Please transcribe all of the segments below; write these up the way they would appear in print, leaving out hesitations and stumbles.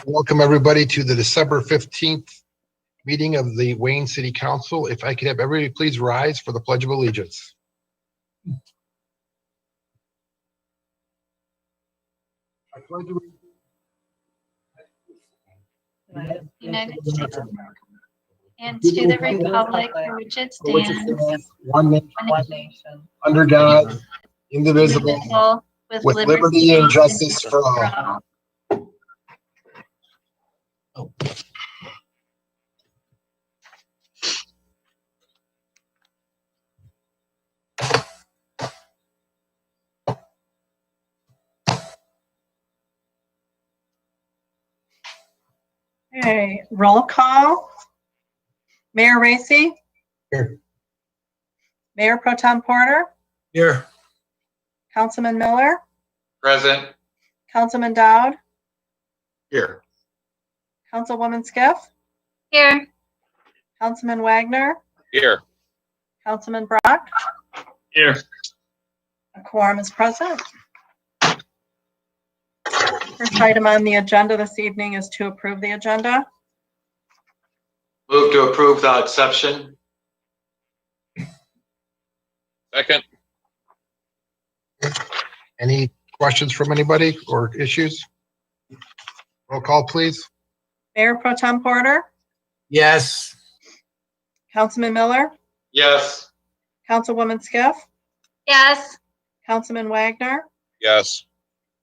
Welcome everybody to the December 15th meeting of the Wayne City Council. If I could have everybody please rise for the Pledge of Allegiance. I pledge allegiance United States of America, and to the republic for which it stands, one nation, under God, indivisible, with liberty and justice for all. Okay, roll call. Mayor Racy? Here. Mayor Pro Tem Porter? Here. Councilman Miller? Present. Councilman Dowd? Here. Councilwoman Skiff? here, Councilman Wagner? Here. Councilman Brock? Here. A quorum is present. First item on the agenda this evening is to approve the agenda. Move to approve without exception. Second. Any questions from anybody or issues? Roll call, please. Mayor Pro Tem Porter? Yes. Councilman Miller? Yes. Councilwoman Skiff? yes, Councilman Wagner? Yes.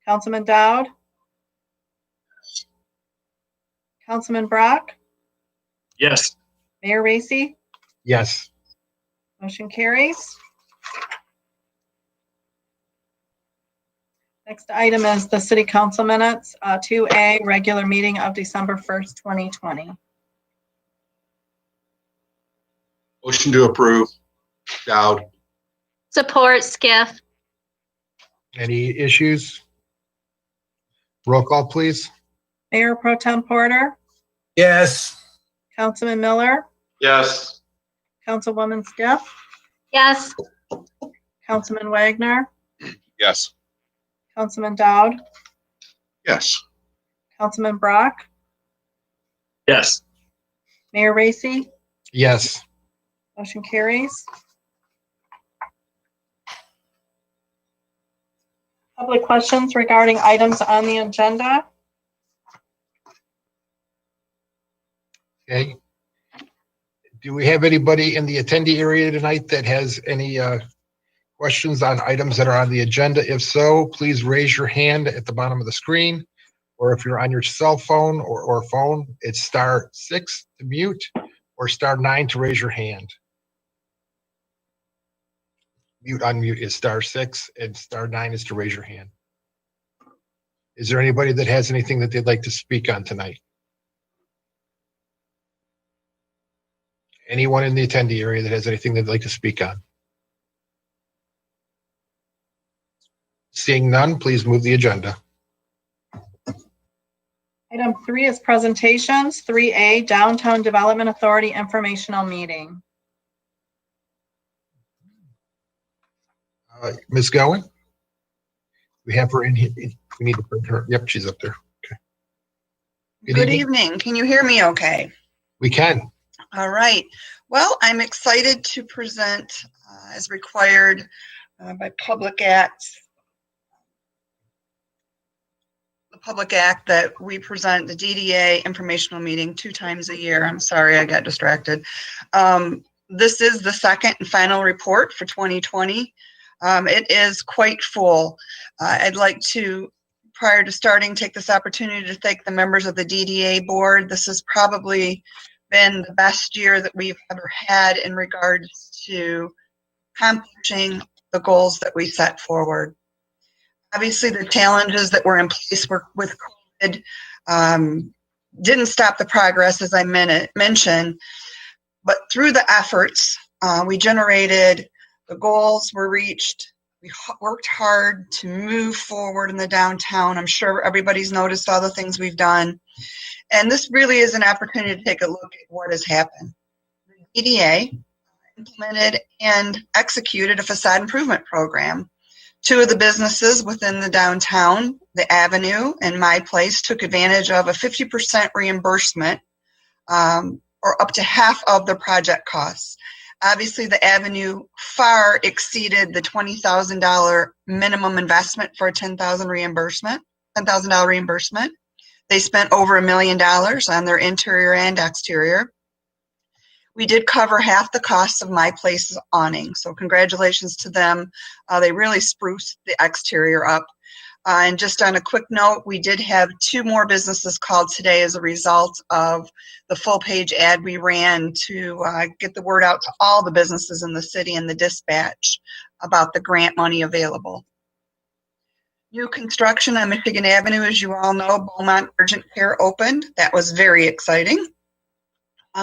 Councilman Dowd? Councilman Brock? Yes. Mayor Racy? Yes. Motion carries. Next item is the city council minutes, 2A, regular meeting of December 1st, 2020. Motion to approve. Dowd. support Skiff, Any issues? Roll call, please. Mayor Pro Tem Porter? Yes. Councilman Miller? Yes. Councilwoman Skiff? yes, Councilman Wagner? Yes. Councilman Dowd? Yes. Councilman Brock? Yes. Mayor Racy? Yes. Motion carries. Public questions regarding items on the agenda? Okay. Do we have anybody in the attendee area tonight that has any questions on items that are on the agenda? If so, please raise your hand at the bottom of the screen. Or if you're on your cell phone or phone, it's *6 to mute or *9 to raise your hand. Mute, unmute is *6 and *9 is to raise your hand. Is there anybody that has anything that they'd like to speak on tonight? Anyone in the attendee area that has anything they'd like to speak on? Seeing none, please move the agenda. Item 3 is presentations. 3A, Downtown Development Authority informational meeting. Ms. Gowen? We have her in here. We need to bring her. Yep, she's up there. Okay. Good evening. Can you hear me okay? We can. All right. Well, I'm excited to present, as required by Public Act, the Public Act that we present the DDA informational meeting 2 times a year. I'm sorry, I got distracted. This is the second and final report for 2020. It is quite full. I'd like to, prior to starting, take this opportunity to thank the members of the DDA board. This has probably been the best year that we've ever had in regards to accomplishing the goals that we set forward. Obviously, the challenges that were in place with COVID didn't stop the progress, as I mentioned, but through the efforts, we generated, the goals were reached. We worked hard to move forward in the downtown. I'm sure everybody's noticed all the things we've done. And this really is an opportunity to take a look at what has happened. The EDA implemented and executed a facade improvement program. 2 of the businesses within the downtown the Avenue and My Place took advantage of a 50% reimbursement, or up to half of the project costs. Obviously, the Avenue far exceeded the $20,000 minimum investment for a $10,000 reimbursement. They spent over $1 million on their interior and exterior. We did cover half the costs of My Place's awning, so congratulations to them. They really spruced the exterior up. And just on a quick note, we did have 2 more businesses called today as a result of the full-page ad we ran to get the word out to all the businesses in the city and the dispatch about the grant money available. New construction on Michigan Avenue, as you all know, Beaumont Urgent Care opened. That was very exciting.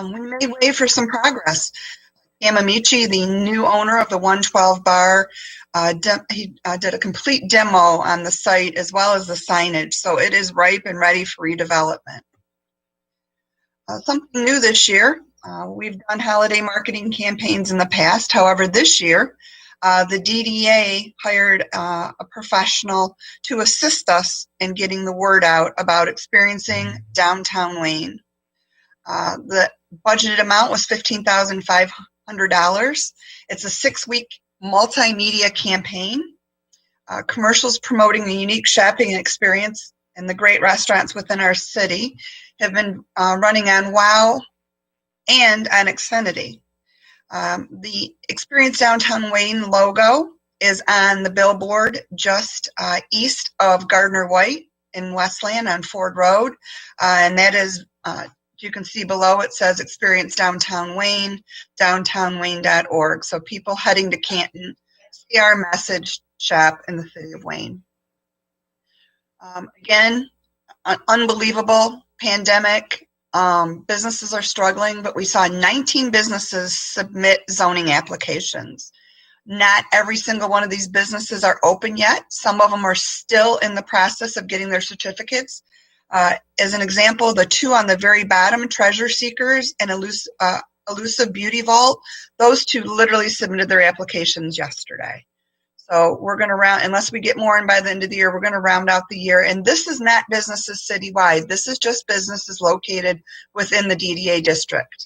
We made way for some progress. Cam Amici, the new owner of the 112 bar, he did a complete demo on the site as well as the signage, so it is ripe and ready for redevelopment. Something new this year, we've done holiday marketing campaigns in the past. However, this year, the DDA hired a professional to assist us in getting the word out about experiencing downtown Wayne. The budgeted amount was $15,500. It's a 6-week multimedia campaign. Commercials promoting the unique shopping experience and the great restaurants within our city have been running on WOW and on Xfinity. The Experience Downtown Wayne logo is on the billboard just east of Gardner White in Westland on Ford Road, and that is you can see below it says Experience Downtown Wayne, downtownwayne.org. So people heading to Canton see our message shop in the city of Wayne. Again, an unbelievable pandemic. Businesses are struggling, but we saw 19 businesses submit zoning applications. Not every single one of these businesses are open yet. Some of them are still in the process of getting their certificates. As an example, the 2 on the very bottom, Treasure Seekers and Elusive Beauty Vault, those 2 literally submitted their applications yesterday. So we're going to round, unless we get more in by the end of the year, we're going to round out the year. And this is not businesses citywide. This is just businesses located within the DDA district.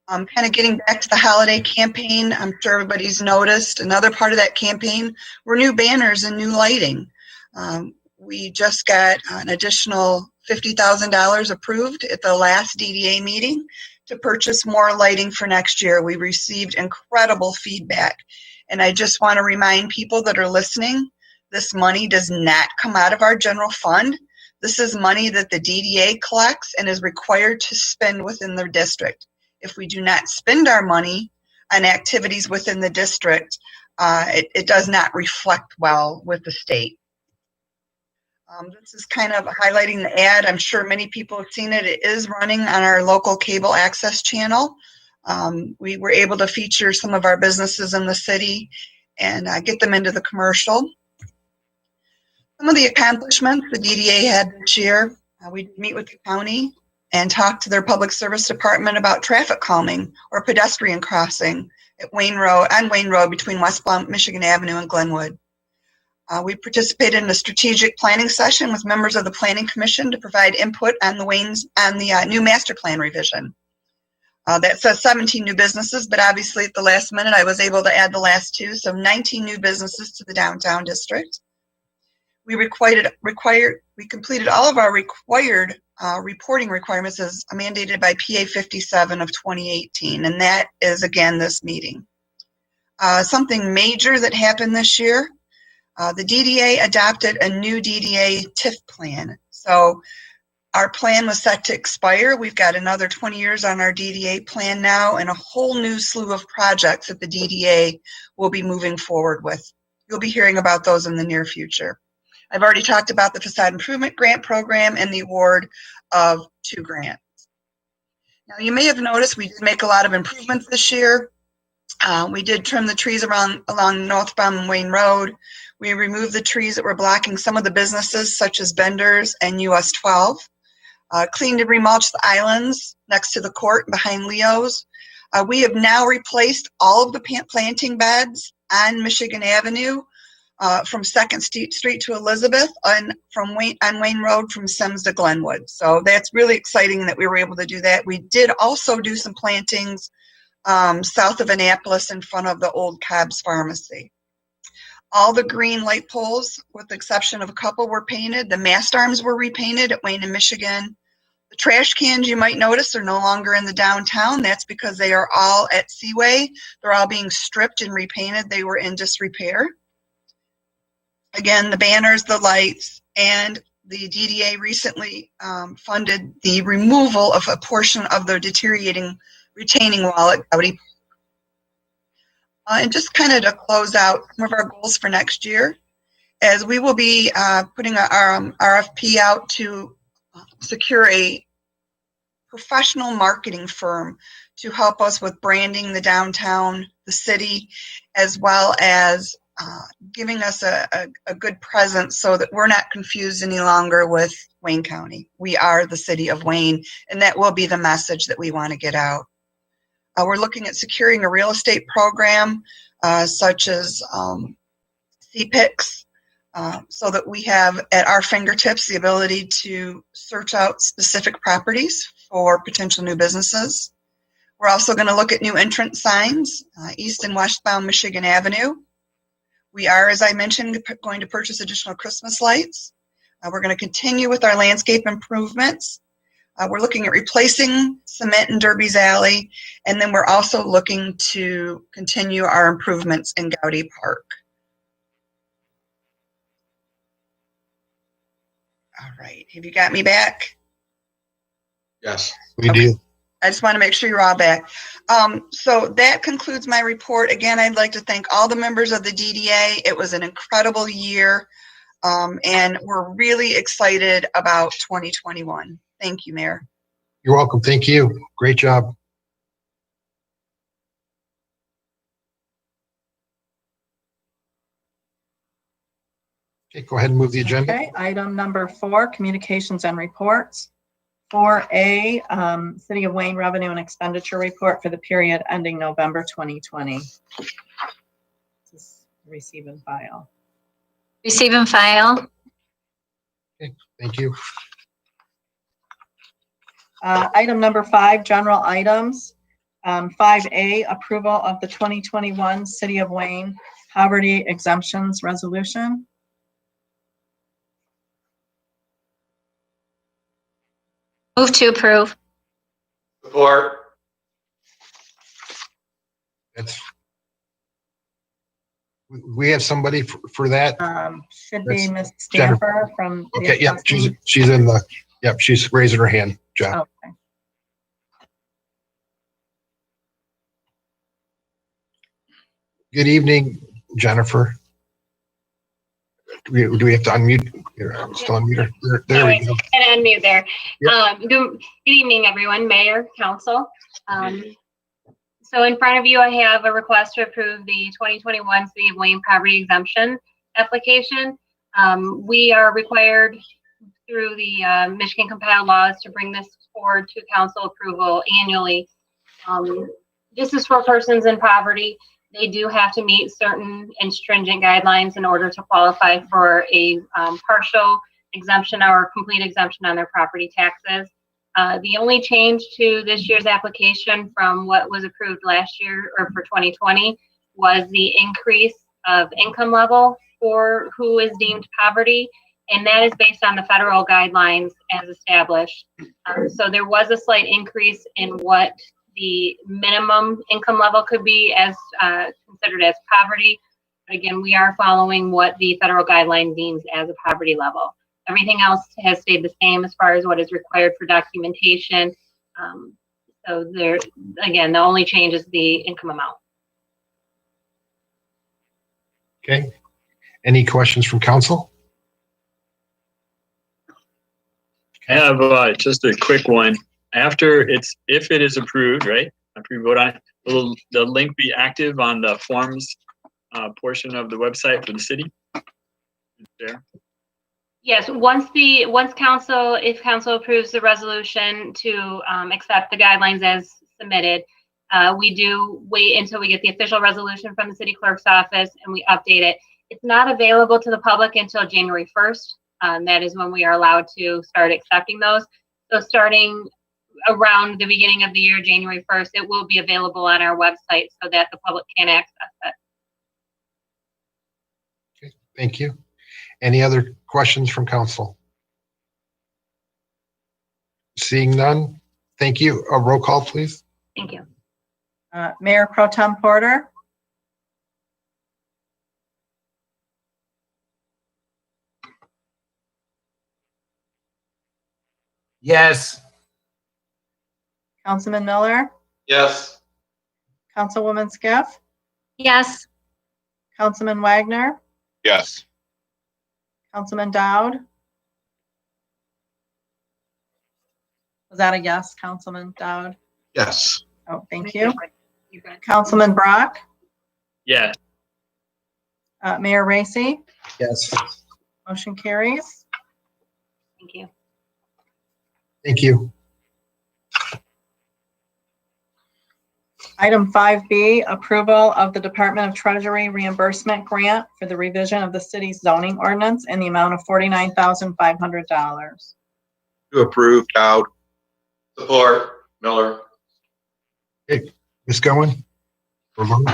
Kind of getting back to the holiday campaign, I'm sure everybody's noticed another part of that campaign were new banners and new lighting. We just got an additional $50,000 approved at the last DDA meeting to purchase more lighting for next year. We received incredible feedback. And I just want to remind people that are listening, this money does not come out of our general fund. This is money that the DDA collects and is required to spend within the district. If we do not spend our money on activities within the district, it does not reflect well with the state. This is kind of highlighting the ad. I'm sure many people have seen it. It is running on our local cable access channel. We were able to feature some of our businesses in the city and get them into the commercial. Some of the accomplishments the DDA had this year, we meet with the county and talk to their public service department about traffic calming or pedestrian crossing at Wayne Road, on Wayne Road between West Michigan Avenue and Glenwood. We participated in a strategic planning session with members of the Planning Commission to provide input on the new master plan revision. That says 17 new businesses, but obviously at the last minute I was able to add the last 2, so 19 new businesses to the downtown district. We completed all of our required reporting requirements as mandated by PA 57 of 2018, and that is again this meeting. Something major that happened this year. The DDA adopted a new DDA TIF plan. So our plan was set to expire. We've got another 20 years on our DDA plan now and a whole new slew of projects that the DDA will be moving forward with. You'll be hearing about those in the near future. I've already talked about the Facade Improvement Grant Program and the award of 2 grants. Now you may have noticed we did make a lot of improvements this year. We did trim the trees along northbound Wayne Road. We removed the trees that were blocking some of the businesses such as Bender's and US 12. Cleaned and remulched the islands next to the court behind Leo's. We have now replaced all of the planting beds on Michigan Avenue from Second Street to Elizabeth, and on Wayne Road from Sims to Glenwood. So that's really exciting that we were able to do that. We did also do some plantings south of Annapolis in front of the old Cobb's Pharmacy. All the green light poles, with the exception of a couple, were painted. The mast arms were repainted at Wayne and Michigan. The trash cans, you might notice, are no longer in the downtown. That's because they are all at Seaway. They're all being stripped and repainted. They were in disrepair. Again, the banners, the lights, and the DDA recently funded the removal of a portion of the deteriorating retaining wall at Gowdy. And just kind of to close out some of our goals for next year, as we will be putting our RFP out to secure a professional marketing firm to help us with branding the downtown, the city, as well as giving us a good presence so that we're not confused any longer with Wayne County. We are the city of Wayne, and that will be the message that we want to get out. We're looking at securing a real estate program such as CPICs, so that we have at our fingertips the ability to search out specific properties for potential new businesses. We're also going to look at new entrance signs, east and westbound Michigan Avenue. We are, as I mentioned, going to purchase additional Christmas lights. We're going to continue with our landscape improvements. We're looking at replacing cement in Derby's Alley, and then we're also looking to continue our improvements in Gowdy Park. All right, have you got me back? Yes. We Okay. do. I just want to make sure you're all back. So that concludes my report. Again, I'd like to thank all the members of the DDA. It was an incredible year, and we're really excited about 2021. Thank you, Mayor. You're welcome. Thank you. Great job. Okay, go ahead and move the agenda. Okay, item number 4, communications and reports. 4A, City of Wayne Revenue and Expenditure Report for the period ending November 2020. This is receive and file. Receive and file. Thank you. Item number 5, general items. 5A, approval of the 2021 City of Wayne Poverty Exemptions Resolution. Move to approve. Support. That's. We have somebody for that. Should be That's Ms. Jennifer. Stamper from. the Okay, yep, assessment. she's in the, yep, she's raising her hand, John. Okay. Good evening, Jennifer. Do we have to unmute? Here, I'm still unmute her. There we go. And unmute there. Yep. Good evening, everyone, Mayor, Council. So in front of you, I have a request to approve the 2021 City of Wayne Poverty Exemption application. We are required through the Michigan compiled laws to bring this forward to council approval annually. This is for persons in poverty. They do have to meet certain and stringent guidelines in order to qualify for a partial exemption or complete exemption on their property taxes. The only change to this year's application from what was approved last year or for 2020 was the increase of income level for who is deemed poverty, and that is based on the federal guidelines as established. So there was a slight increase in what the minimum income level could be as considered as poverty. But again, we are following what the federal guideline deems as a poverty level. Everything else has stayed the same as far as what is required for documentation. So there, again, the only change is the income amount. Okay. Any questions from council? I have just a quick one. If it is approved, right? After we vote on it, will the link be active on the forms portion of the website for the city? There. Yes, if council approves the resolution to accept the guidelines as submitted, we do wait until we get the official resolution from the city clerk's office and we update it. It's not available to the public until January 1st. That is when we are allowed to start accepting those. So starting around the beginning of the year, January 1st, it will be available on our website so that the public can access it. Thank you. Any other questions from council? Seeing none, thank you. A roll call, please. Thank you. Mayor Pro Tem Porter, Yes. Councilman Miller, Yes. Councilwoman Skiff, Yes. Councilman Wagner, Yes. Councilman Dowd. Was that a yes, Councilman Dowd? Yes. Oh, thank you. You're good. Councilman Brock, Yeah. Mayor Racy, Yes. motion carries. Thank you. Thank you. Item 5B, approval of the Department of Treasury reimbursement grant for the revision of the city's zoning ordinance in the amount of $49,500. To approve, Dowd. Support, Miller. Ms. Goen? Ramon?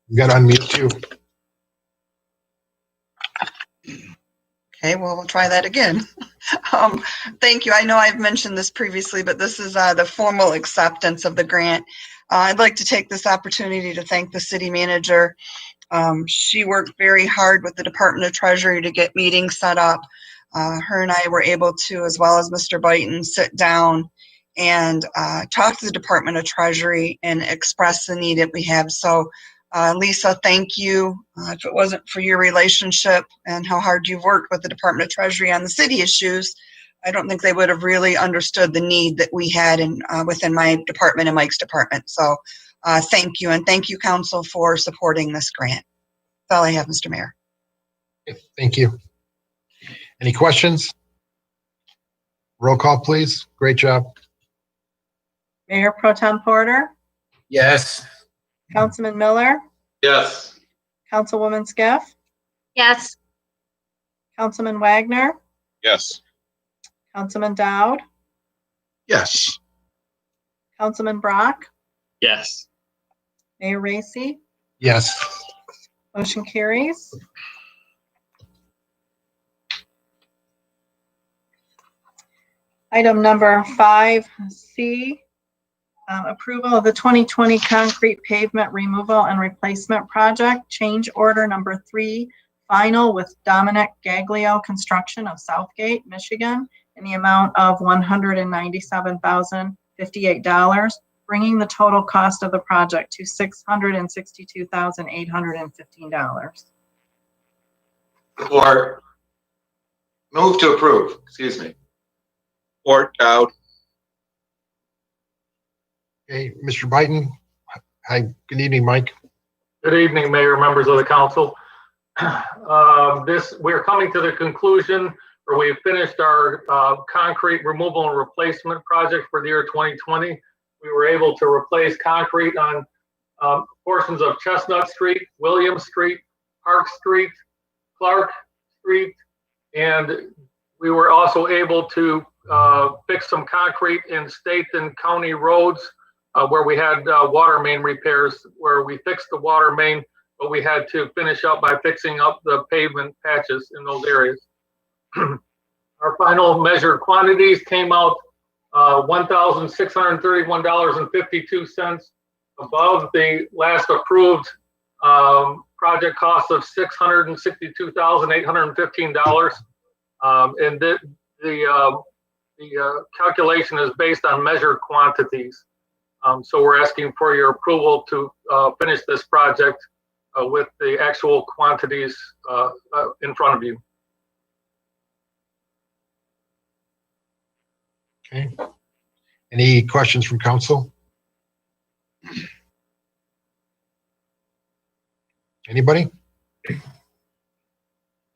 You got to unmute too. Okay, well, we'll try that again. Thank you. I know I've mentioned this previously, but this is the formal acceptance of the grant. I'd like to take this opportunity to thank the city manager. She worked very hard with the Department of Treasury to get meetings set up. Her and I were able to, as well as Mr. Byton, sit down and talk to the Department of Treasury and express the need that we have. So Lisa, thank you. If it wasn't for your relationship and how hard you've worked with the Department of Treasury on the city issues, I don't think they would have really understood the need that we had within my department and Mike's department. So thank you, and thank you, council, for supporting this grant. That's all I have, Mr. Mayor. Thank you. Any questions? Roll call, please. Great job. Mayor Pro Tem Porter, Yes. Councilman Miller, Yes. Councilwoman Skiff, Yes. Councilman Wagner, Yes. Councilman Dowd, Yes. Councilman Brock, Yes. Mayor Racy, Yes. motion carries. Item number 5C, approval of the 2020 concrete pavement removal and replacement project, change order number 3, final with Dominic Gaglio Construction of Southgate, Michigan, in the amount of $197,058, bringing the total cost of the project to $662,815. Support. Move to approve, excuse me. Support, Dowd. Okay, Mr. Byton. Hi, good evening, Mike. Good evening, Mayor, members of the council. We're coming to the conclusion, or we've finished our concrete removal and replacement project for the year 2020. We were able to replace concrete on portions of Chestnut Street, William Street, Park Street, Clark Street, and we were also able to fix some concrete in state and county roads where we had water main repairs, where we fixed the water main, but we had to finish up by fixing up the pavement patches in those areas. Our final measured quantities came out $1,631.52 above the last approved project cost of $662,815. And the calculation is based on measured quantities. So we're asking for your approval to finish this project with the actual quantities in front of you. Okay. Any questions from council? Anybody?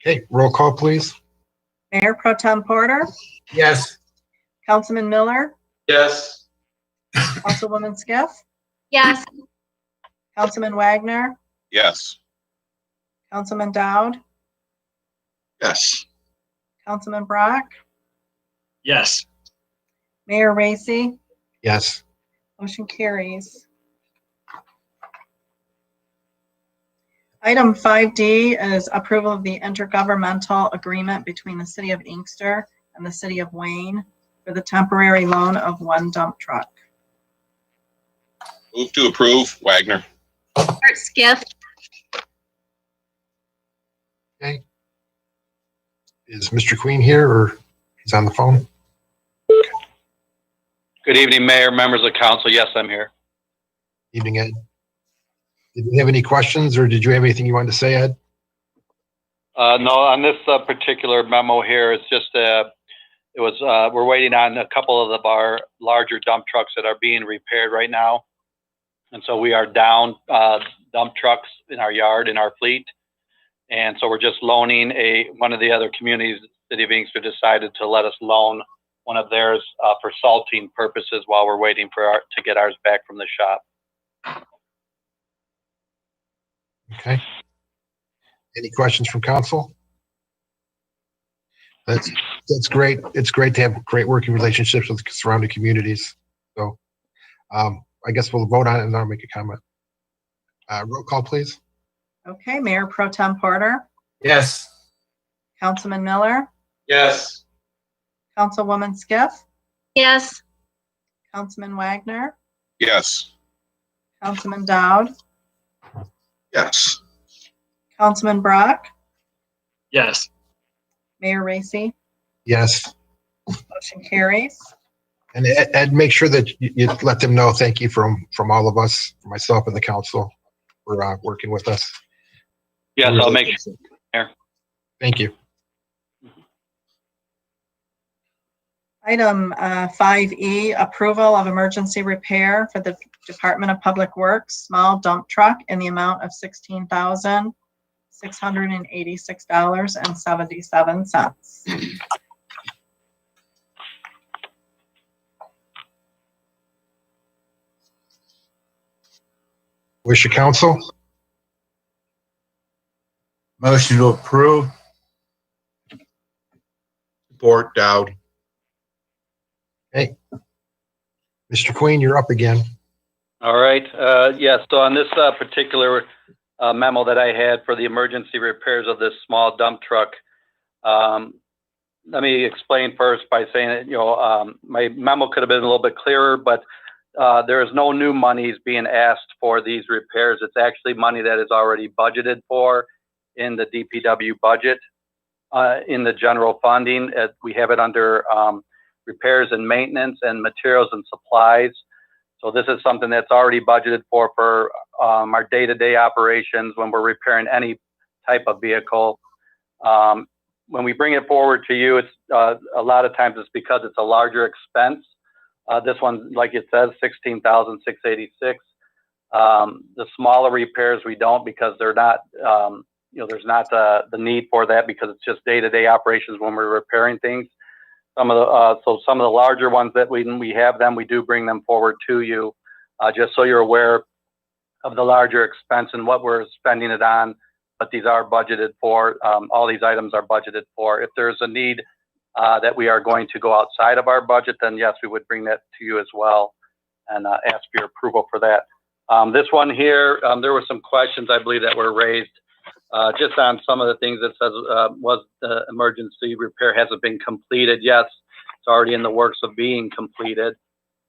Okay, roll call, please. Mayor Pro Tem Porter, Yes. Councilman Miller, Yes. Councilwoman Skiff, Yes. Councilman Wagner, Yes. Councilman Dowd, Yes. Councilman Brock, Yes. Mayor Racy. Yes. Motion carries. Item 5D is approval of the intergovernmental agreement between the City of Inkster and the City of Wayne for the temporary loan of one dump truck. Move to approve. Wagner. Art Skiff. Okay. Is Mr. Queen here or he's on the phone? Good evening, Mayor, members of council. Yes, I'm here. Evening, Ed. Did you have any questions or did you have anything you wanted to say, Ed? No, on this particular memo here, it's just, we're waiting on a couple of our larger dump trucks that are being repaired right now. And so we are down dump trucks in our yard, in our fleet. And so we're just loaning one of the other communities, the City of Inkster decided to let us loan one of theirs for salting purposes while we're waiting to get ours back from the shop. Okay. Any questions from council? That's great. It's great to have great working relationships with surrounding communities. So I guess we'll vote on it and I'll make a comment. Roll call, please. Okay, Mayor Pro Tem Porter, Yes. Councilman Miller, Yes. Councilwoman Skiff, Yes. Councilman Wagner, Yes. Councilman Dowd, Yes. Councilman Brock, Yes. Mayor Racy. Yes. Motion carries. And Ed, make sure that you let them know, thank you from all of us, myself and the council for working with us. Yes, I'll make sure. Thank you. Item 5E, approval of emergency repair for the Department of Public Works small dump truck in the amount of $16,686.77. Wish of council? Motion to approve. Support. Dowd. Hey, Mr. Queen, you're up again. All right. Yes, so on this particular memo that I had for the emergency repairs of this small dump truck, let me explain first by saying that, my memo could have been a little bit clearer, but there is no new monies being asked for these repairs. It's actually money that is already budgeted for in the DPW budget, in the general funding. We have it under repairs and maintenance and materials and supplies. So this is something that's already budgeted for our day-to-day operations when we're repairing any type of vehicle. When we bring it forward to you, it's a lot of times it's because it's a larger expense. This one, like it says, $16,686. The smaller repairs we don't, because they're not, there's not the need for that, because it's just day-to-day operations when we're repairing things. Some of the larger ones that we have them, we do bring them forward to you, just so you're aware of the larger expense and what we're spending it on. But these are budgeted for. All these items are budgeted for. If there's a need that we are going to go outside of our budget, then yes, we would bring that to you as well and ask for your approval for that. This one here, there were some questions I believe that were raised just on some of the things that says was the emergency repair hasn't been completed. Yes, it's already in the works of being completed.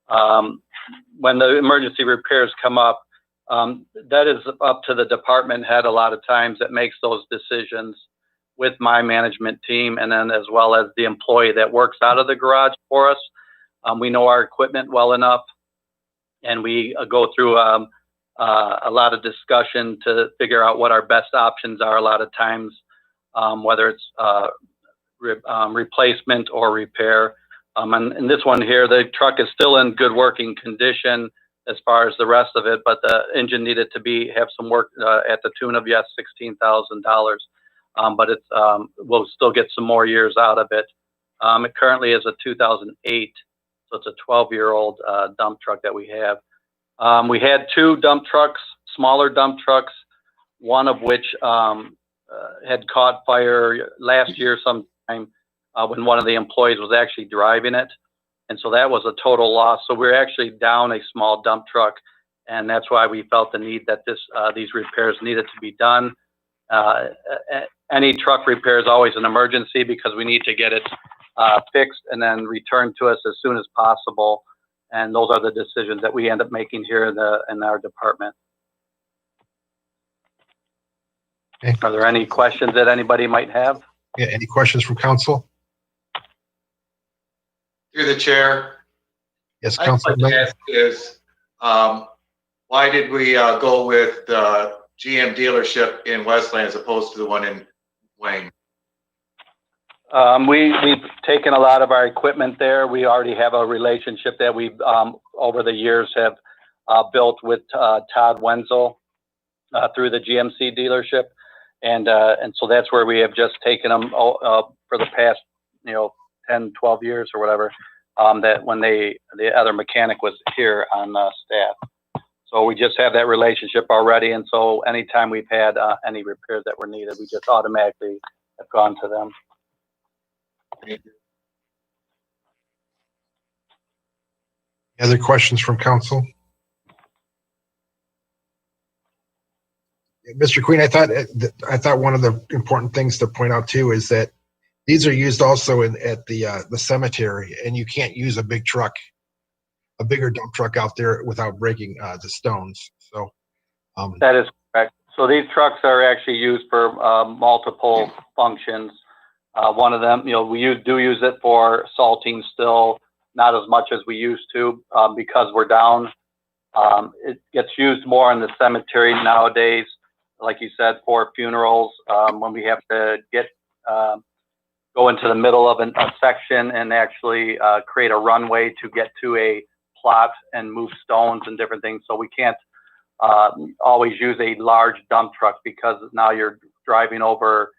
When the emergency repairs come up, that is up to the department head a lot of times that makes those decisions with my management team, and then as well as the employee that works out of the garage for us. We know our equipment well enough, and we go through a lot of discussion to figure out what our best options are a lot of times, whether it's replacement or repair. And this one here, the truck is still in good working condition as far as the rest of it, but the engine needed to have some work at the tune of, yes, $16,000. But it's we'll still get some more years out of it. It currently is a 2008, so it's a 12-year-old dump truck that we have. We had 2 dump trucks, smaller dump trucks, one of which had caught fire last year sometime when one of the employees was actually driving it. And so that was a total loss. So we're actually down a small dump truck, and that's why we felt the need that these repairs needed to be done. Any truck repair is always an emergency because we need to get it fixed and then returned to us as soon as possible. And those are the decisions that we end up making here in our department. Okay. Are there any questions that anybody might have? Yeah, any questions from council? Through the chair, Yes, I'd Council. like to ask is, why did we go with the GM dealership in Westland as opposed to the one in Wayne? We've taken a lot of our equipment there. We already have a relationship that we've over the years have built with Todd Wenzel through the GMC dealership, and so that's where we have just taken them for the past 10, 12 years or whatever. That when the other mechanic was here on staff, so we just have that relationship already, and so anytime we've had any repairs that were needed, we just automatically have gone to them. Any other questions from council? Mr. Queen, I thought one of the important things to point out too is that these are used also at the cemetery, and you can't use a big truck, a bigger dump truck out there without breaking the stones. So that is correct. So these trucks are actually used for multiple functions. One of them, we do use it for salting still, not as much as we used to because we're down. It gets used more in the cemetery nowadays, like you said, for funerals, when we have to go into the middle of a section and actually create a runway to get to a plot and move stones and different things. So we can't always use a large dump truck because now you're driving over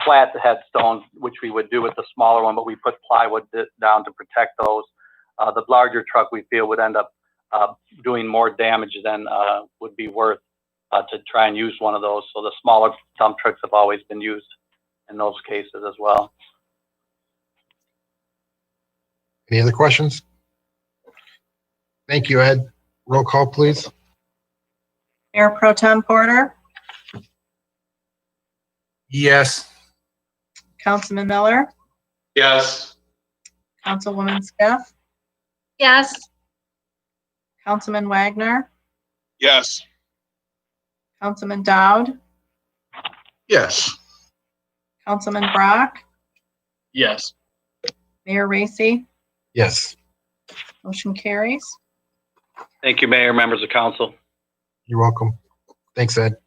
flat headstones, which we would do with the smaller one, but we put plywood down to protect those. The larger truck we feel would end up doing more damage than would be worth to try and use one of those. So the smaller dump trucks have always been used in those cases as well. any other questions? Thank you, Ed. Roll call, please. Mayor Pro Tem Porter, Yes. Councilman Miller, Yes. Councilwoman Scaff, Yes. Councilman Wagner, Yes. Councilman Dowd, Yes. Councilman Brock, Yes. Mayor Racy, Yes, motion carries. Thank you, Mayor, members of council. you're welcome. Thanks, Ed.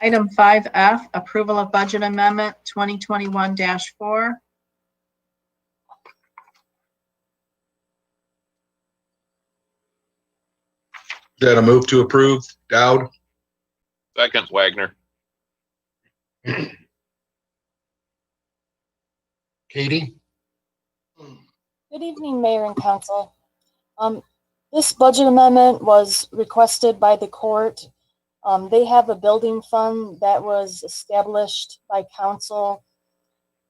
Item 5F, approval of budget amendment 2021-4. That a move to approve? Dowd? Second, Wagner. Katie? Good evening, Mayor and Council. This budget amendment was requested by the court. They have a building fund that was established by council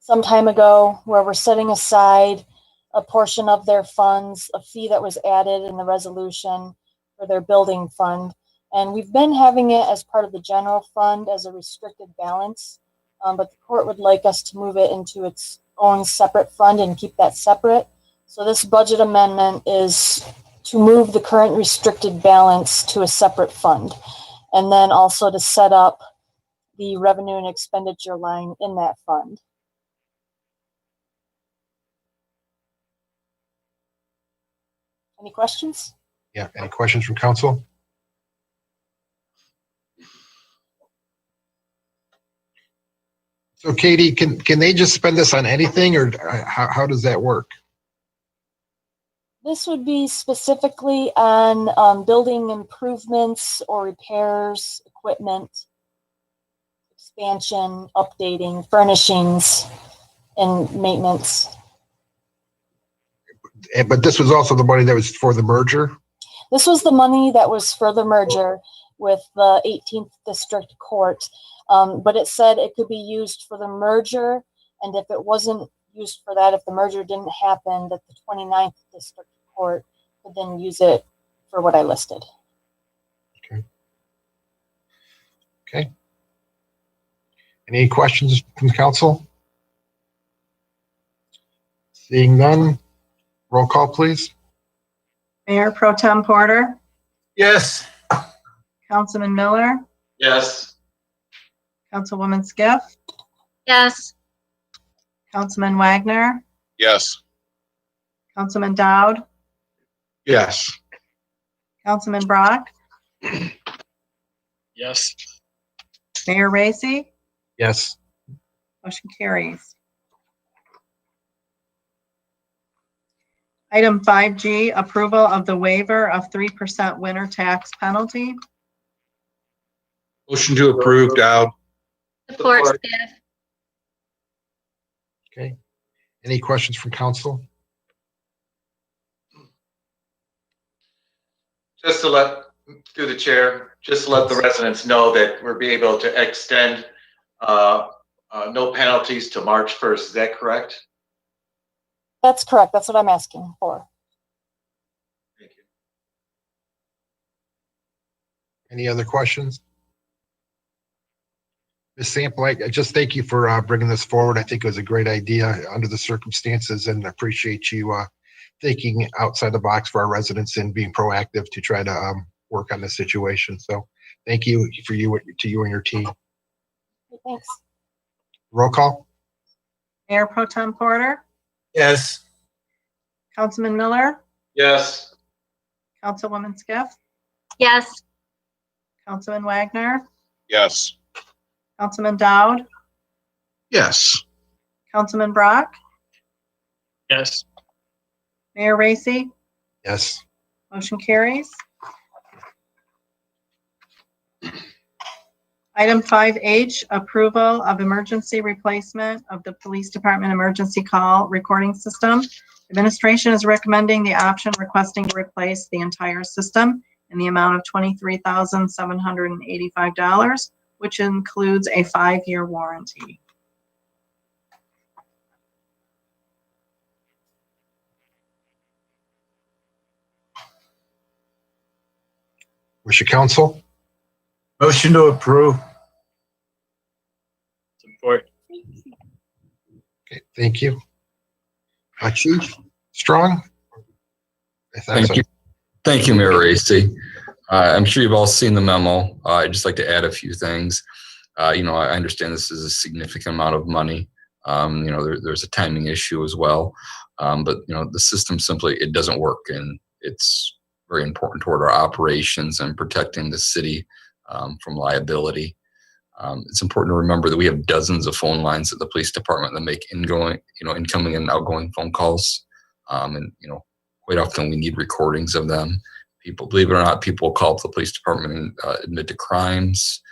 some time ago where we're setting aside a portion of their funds, a fee that was added in the resolution for their building fund. And we've been having it as part of the general fund as a restricted balance, but the court would like us to move it into its own separate fund and keep that separate. So this budget amendment is to move the current restricted balance to a separate fund, and then also to set up the revenue and expenditure line in that fund. Any questions? Yeah, any questions from council? So Katie, can they just spend this on anything, or how does that work? This would be specifically on building improvements or repairs, equipment, expansion, updating, furnishings, and maintenance. But this was also the money that was for the merger? This was the money that was for the merger with the 18th District Court. But it said it could be used for the merger, and if it wasn't used for that, if the merger didn't happen, that the 29th District Court could then use it for what I listed. Okay. Any questions from council? Seeing none, roll call, please. Mayor Pro Tem Porter, Yes. Councilman Miller, Yes. Councilwoman Skiff, Yes. Councilman Wagner, Yes. Councilman Dowd, Yes. Councilman Brock, Yes. Mayor Racy. Yes. Motion carries. Item 5G, approval of the waiver of 3% winter tax penalty. Motion to approve, Dowd. Support, Support. Skiff. Okay. Any questions from council? Just to let, through the chair, just to let the residents know that we'll be able to extend no penalties to March 1st. Is that correct? That's correct. That's what I'm asking for. Thank you. Any other questions? Ms. Sample, I just thank you for bringing this forward. I think it was a great idea under the circumstances, and appreciate you thinking outside the box for our residents and being proactive to try to work on this situation. So thank you to you and your team. Thanks. Roll call? Mayor Pro Tem Porter, Yes. Councilman Miller, Yes. Councilwoman Skiff, Yes. Councilman Wagner, Yes. Councilman Dowd, Yes. Councilman Brock, Yes. Mayor Racy. Yes. Motion carries. Item 5H, approval of emergency replacement of the police department emergency call recording system. Administration is recommending the option requesting to replace the entire system in the amount of $23,785, which includes a 5-year warranty. Wish of council? Motion to approve. Support. Okay, thank you. Chief Strong? I thought Thank so. you. Thank you, Mayor Racy. I'm sure you've all seen the memo. I'd just like to add a few things. I understand this is a significant amount of money. There's a timing issue as well. But the system simply, it doesn't work, and it's very important toward our operations and protecting the city from liability. It's important to remember that we have dozens of phone lines at the police department that make incoming and outgoing phone calls. Quite often we need recordings of them. People, believe it or not, people will call up the police department and admit to crimes.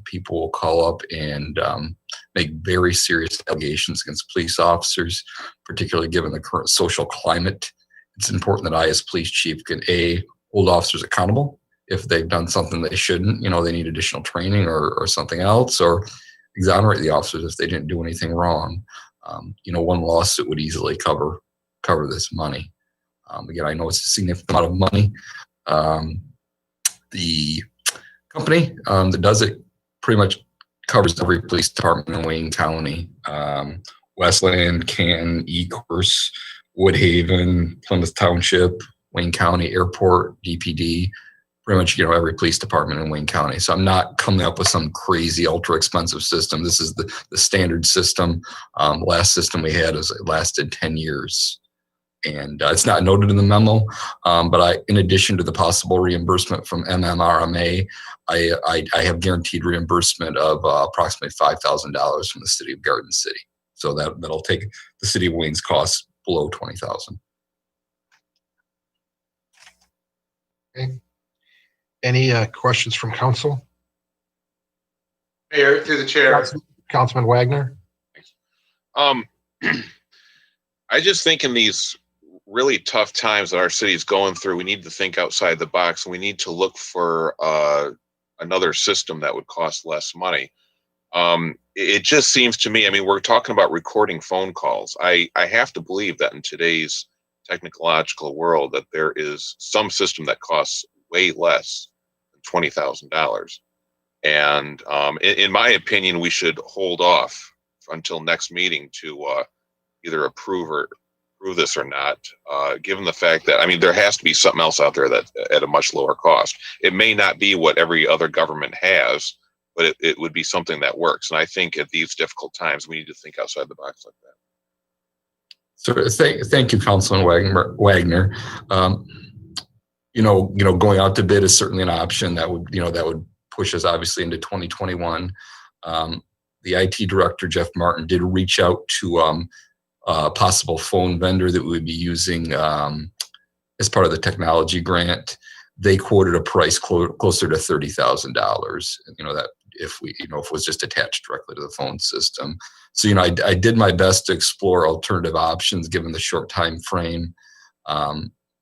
People will call up and make very serious allegations against police officers, particularly given the current social climate. It's important that I, as police chief, can hold officers accountable if they've done something they shouldn't. They need additional training or something else, or exonerate the officers if they didn't do anything wrong. One lawsuit would easily cover this money. Again, I know it's a significant amount of money. The company that does it pretty much covers every police department in Wayne County. Westland, Canton, Ecorse, Woodhaven, Plymouth Township, Wayne County Airport, DPD, pretty much every police department in Wayne County. So I'm not coming up with some crazy ultra expensive system. This is the standard system. Last system we had lasted 10 years. And it's not noted in the memo, but in addition to the possible reimbursement from MMRMA, I have guaranteed reimbursement of approximately $5,000 from the city of Garden City. So that'll take the city of Wayne's costs below $20,000. Okay. Any questions from council? Mayor, through the chair. Councilman Wagner? I just think in these really tough times that our city is going through, we need to think outside the box, and we need to look for another system that would cost less money. It just seems to me, I mean, we're talking about recording phone calls. I have to believe that in today's technological world that there is some system that costs way less than $20,000. And in my opinion, we should hold off until next meeting to either approve this or not, given the fact that, I mean, there has to be something else out there that at a much lower cost. It may not be what every other government has, but it would be something that works. And I think at these difficult times, we need to think outside the box like that. So thank you, Councilman Wagner. Going out to bid is certainly an option that would push us obviously into 2021. The IT director, Jeff Martin, did reach out to a possible phone vendor that we would be using as part of the technology grant. They quoted a price closer to $30,000. That if it was just attached directly to the phone system. So I did my best to explore alternative options given the short time frame.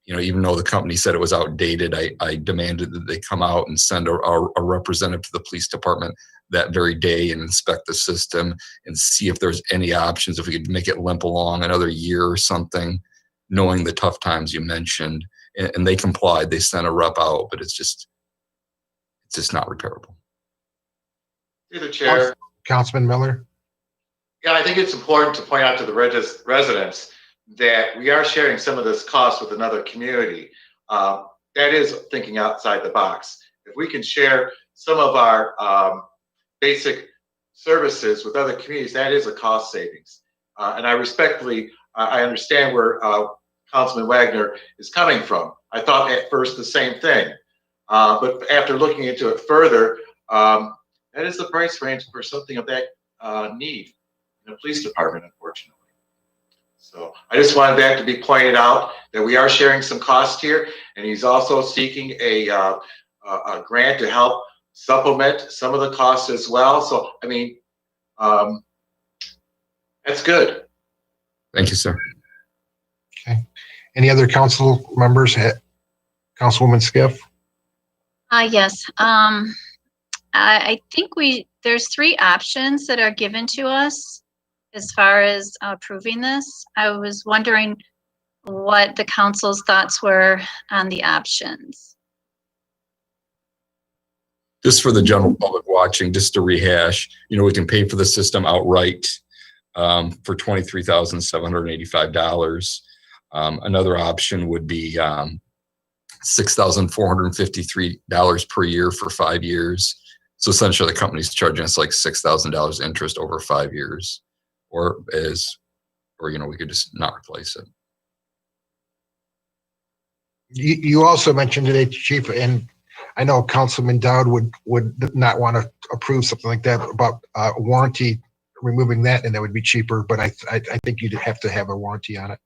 Even though the company said it was outdated, I demanded that they come out and send a representative to the police department that very day and inspect the system and see if there's any options, if we could make it limp along another year or something, knowing the tough times you mentioned. And they complied. They sent a rep out, but it's just not repairable. Through the chair. Councilman Miller. Yeah, I think it's important to point out to the residents that we are sharing some of this cost with another community. That is thinking outside the box. If we can share some of our basic services with other communities, that is a cost savings. And I respectfully, I understand where Councilman Wagner is coming from. I thought at first the same thing. But after looking into it further, that is the price range for something of that need in the police department, unfortunately. So I just wanted that to be pointed out, that we are sharing some cost here, and he's also seeking a grant to help supplement some of the costs as well. So, I mean, that's good. Thank you, sir. Okay. Any other council members? Councilwoman Skiff? Yes. I think there's 3 options that are given to us as far as approving this. I was wondering what the council's thoughts were on the options. Just for the general public watching, just to rehash, we can pay for the system outright for $23,785. Another option would be $6,453 per year for 5 years. So essentially the company's charging us like $6,000 interest over 5 years, or we could just not replace it. You also mentioned today, Chief, and I know Councilman Dowd would not want to approve something like that about warranty, removing that, and that would be cheaper, but I think you'd have to have a warranty on it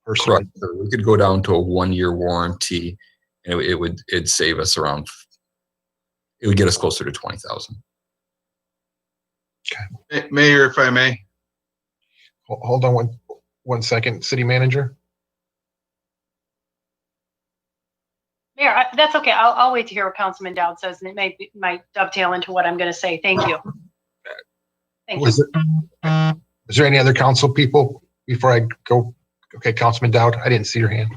personally. Correct. We could go down to a 1-year warranty, and it'd save us around, it would get us closer to 20,000. Okay. Mayor, if I may. Hold on one second, City Manager. Mayor, that's okay. I'll wait to hear what Councilman Dowd says, and it might dovetail into what I'm going to say. Thank you. Thank you. Is there any other council people before I go? Okay, Councilman Dowd, I didn't see your hand.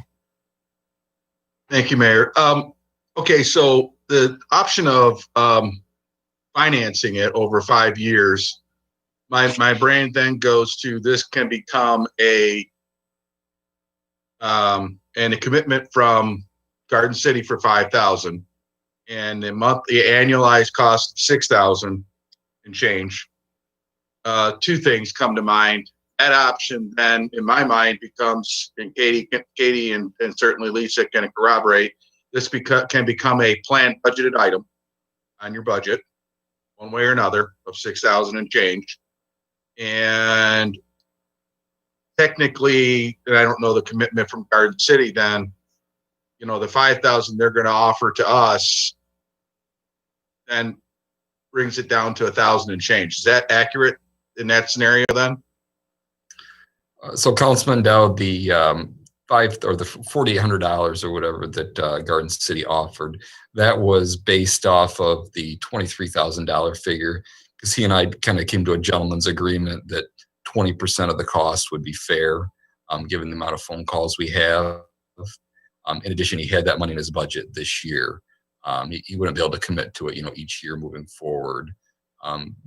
Thank you, Mayor. Okay, so the option of financing it over 5 years, my brain then goes to this can become a commitment from Garden City for $5,000, and the annualized cost of $6,000 and change. 2 things come to mind. That option then, in my mind, becomes, and Katie and certainly Lisa can corroborate, this can become a planned budgeted item on your budget, one way or another, of $6,000 and change. And technically, and I don't know the commitment from Garden City, then, the $5,000 they're going to offer to us then brings it down to $1,000 and change. Is that accurate in that scenario then? So Councilman Dowd, the $4,800 or whatever that Garden City offered, that was based off of the $23,000 figure, because he and I kind of came to a gentleman's agreement that 20% of the cost would be fair, given the amount of phone calls we have. In addition, he had that money in his budget this year. He wouldn't be able to commit to it, each year moving forward.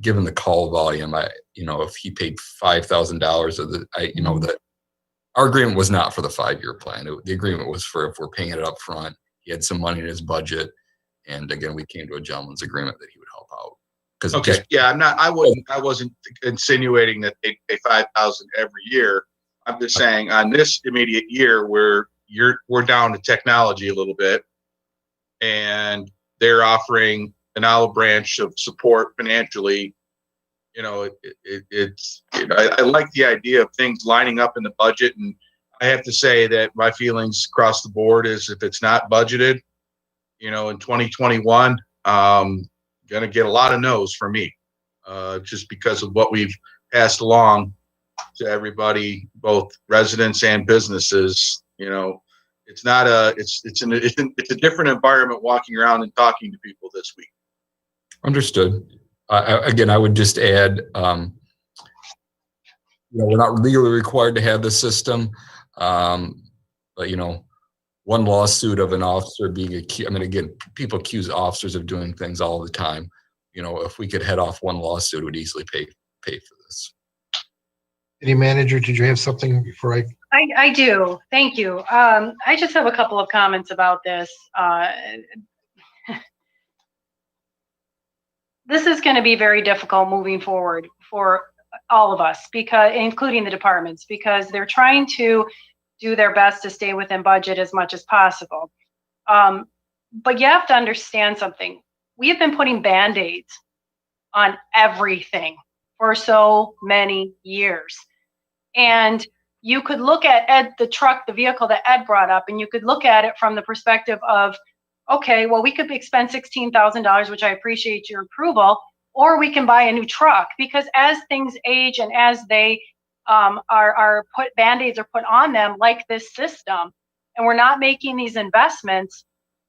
Given the call volume, if he paid $5,000 of that, our agreement was not for the 5-year plan. The agreement was for if we're paying it up front. He had some money in his budget, and again, we came to a gentleman's agreement that he would help out. Okay, yeah, I wasn't insinuating that they pay 5,000 every year. I'm just saying on this immediate year where we're down to technology a little bit, and they're offering an olive branch of support financially. I like the idea of things lining up in the budget, and I have to say that my feelings across the board is if it's not budgeted, in 2021, gonna get a lot of no's from me, just because of what we've passed along to everybody, both residents and businesses. It's not it's a different environment walking around and talking to people this week. Understood. Again, I would just add, we're not legally required to have the system, but one lawsuit of an officer being accused. Again, people accuse officers of doing things all the time. If we could head off one lawsuit, it would easily pay for this. City Manager, did you have something before I do. Thank you. I just have a couple of comments about this. This is going to be very difficult moving forward for all of us, including the departments, because they're trying to do their best to stay within budget as much as possible. But you have to understand something. We have been putting Band-Aids on everything for so many years. And you could look at the vehicle that Ed brought up, and you could look at it from the perspective of, okay, well, we could expend $16,000, which I appreciate your approval, or we can buy a new truck, because as things age and as they Band-Aids are put on them, like this system, and we're not making these investments,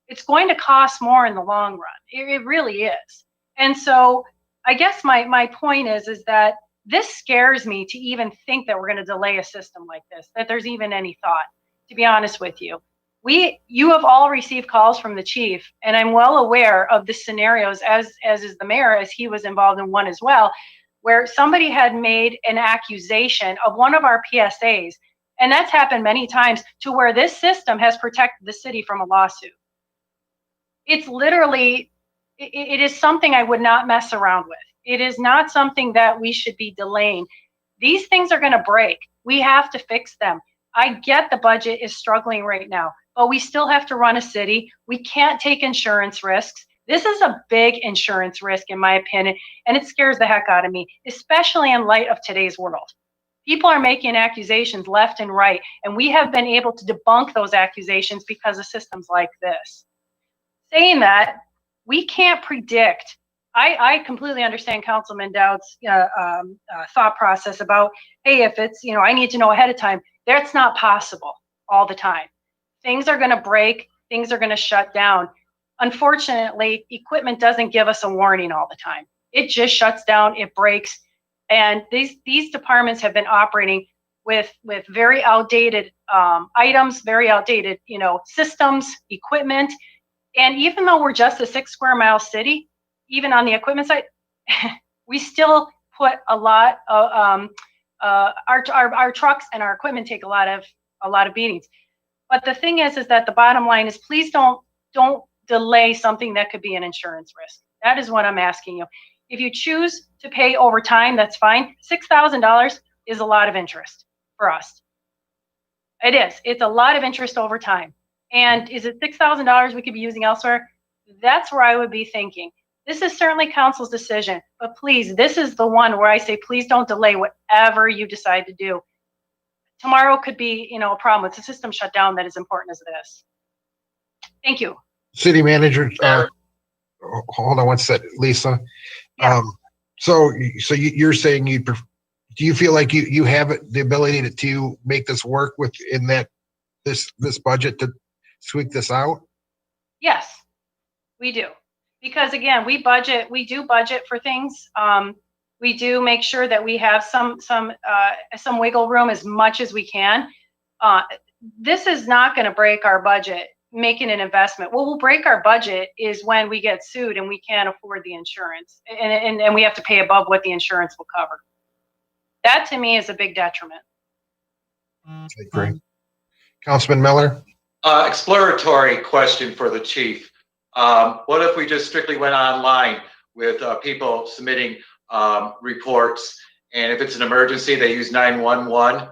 it's going to cost more in the long run. It really is. And so I guess my point is that this scares me to even think that we're going to delay a system like this, that there's even any thought, to be honest with you. You have all received calls from the chief, and I'm well aware of the scenarios, as is the mayor, as he was involved in one as well, where somebody had made an accusation of one of our PSAs, and that's happened many times, to where this system has protected the city from a lawsuit. It's literally, it is something I would not mess around with. It is not something that we should be delaying. These things are going to break. We have to fix them. I get the budget is struggling right now, but we still have to run a city. We can't take insurance risks. This is a big insurance risk, in my opinion, and it scares the heck out of me, especially in light of today's world. People are making accusations left and right, and we have been able to debunk those accusations because of systems like this. Saying that, we can't predict. I completely understand Councilman Dowd's thought process about, hey, if it's, I need to know ahead of time. That's not possible all the time. Things are going to break. Things are going to shut down. Unfortunately, equipment doesn't give us a warning all the time. It just shuts down. It breaks. And these departments have been operating with very outdated items, very outdated, systems, equipment. And even though we're just a 6 square mile city, even on the equipment side, we still put a lot of our trucks and our equipment take a lot of beatings. But the thing is that the bottom line is, please don't delay something that could be an insurance risk. That is what I'm asking you. If you choose to pay over time, that's fine. $6,000 is a lot of interest for us. It is. It's a lot of interest over time. And is it $6,000 we could be using elsewhere? That's where I would be thinking. This is certainly council's decision, but please, this is the one where I say, please don't delay whatever you decide to do. Tomorrow could be, a problem with the system shut down that is important as this. Thank you. City Manager, hold on one second, Lisa. Yeah. So you're saying do you feel like you have the ability to make this work within that this budget to squeak this out? Yes, we do. Because again, we do budget for things. We do make sure that we have some wiggle room as much as we can. This is not going to break our budget, making an investment. What will break our budget is when we get sued and we can't afford the insurance and we have to pay above what the insurance will cover. That to me is a big detriment. I agree. Councilman Miller? Exploratory question for the chief. What if we just strictly went online with people submitting reports, and if it's an emergency, they use 911.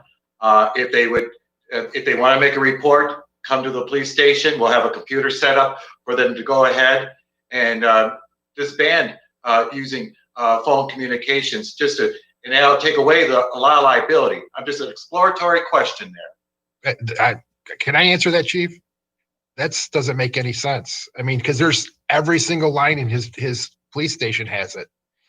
If they want to make a report, come to the police station. We'll have a computer set up for them to go ahead and disband using phone communications, and that'll take away a lot of liability. I'm just an exploratory question there. Can I answer that, Chief? That doesn't make any sense. I mean, because there's every single line in his police station has it.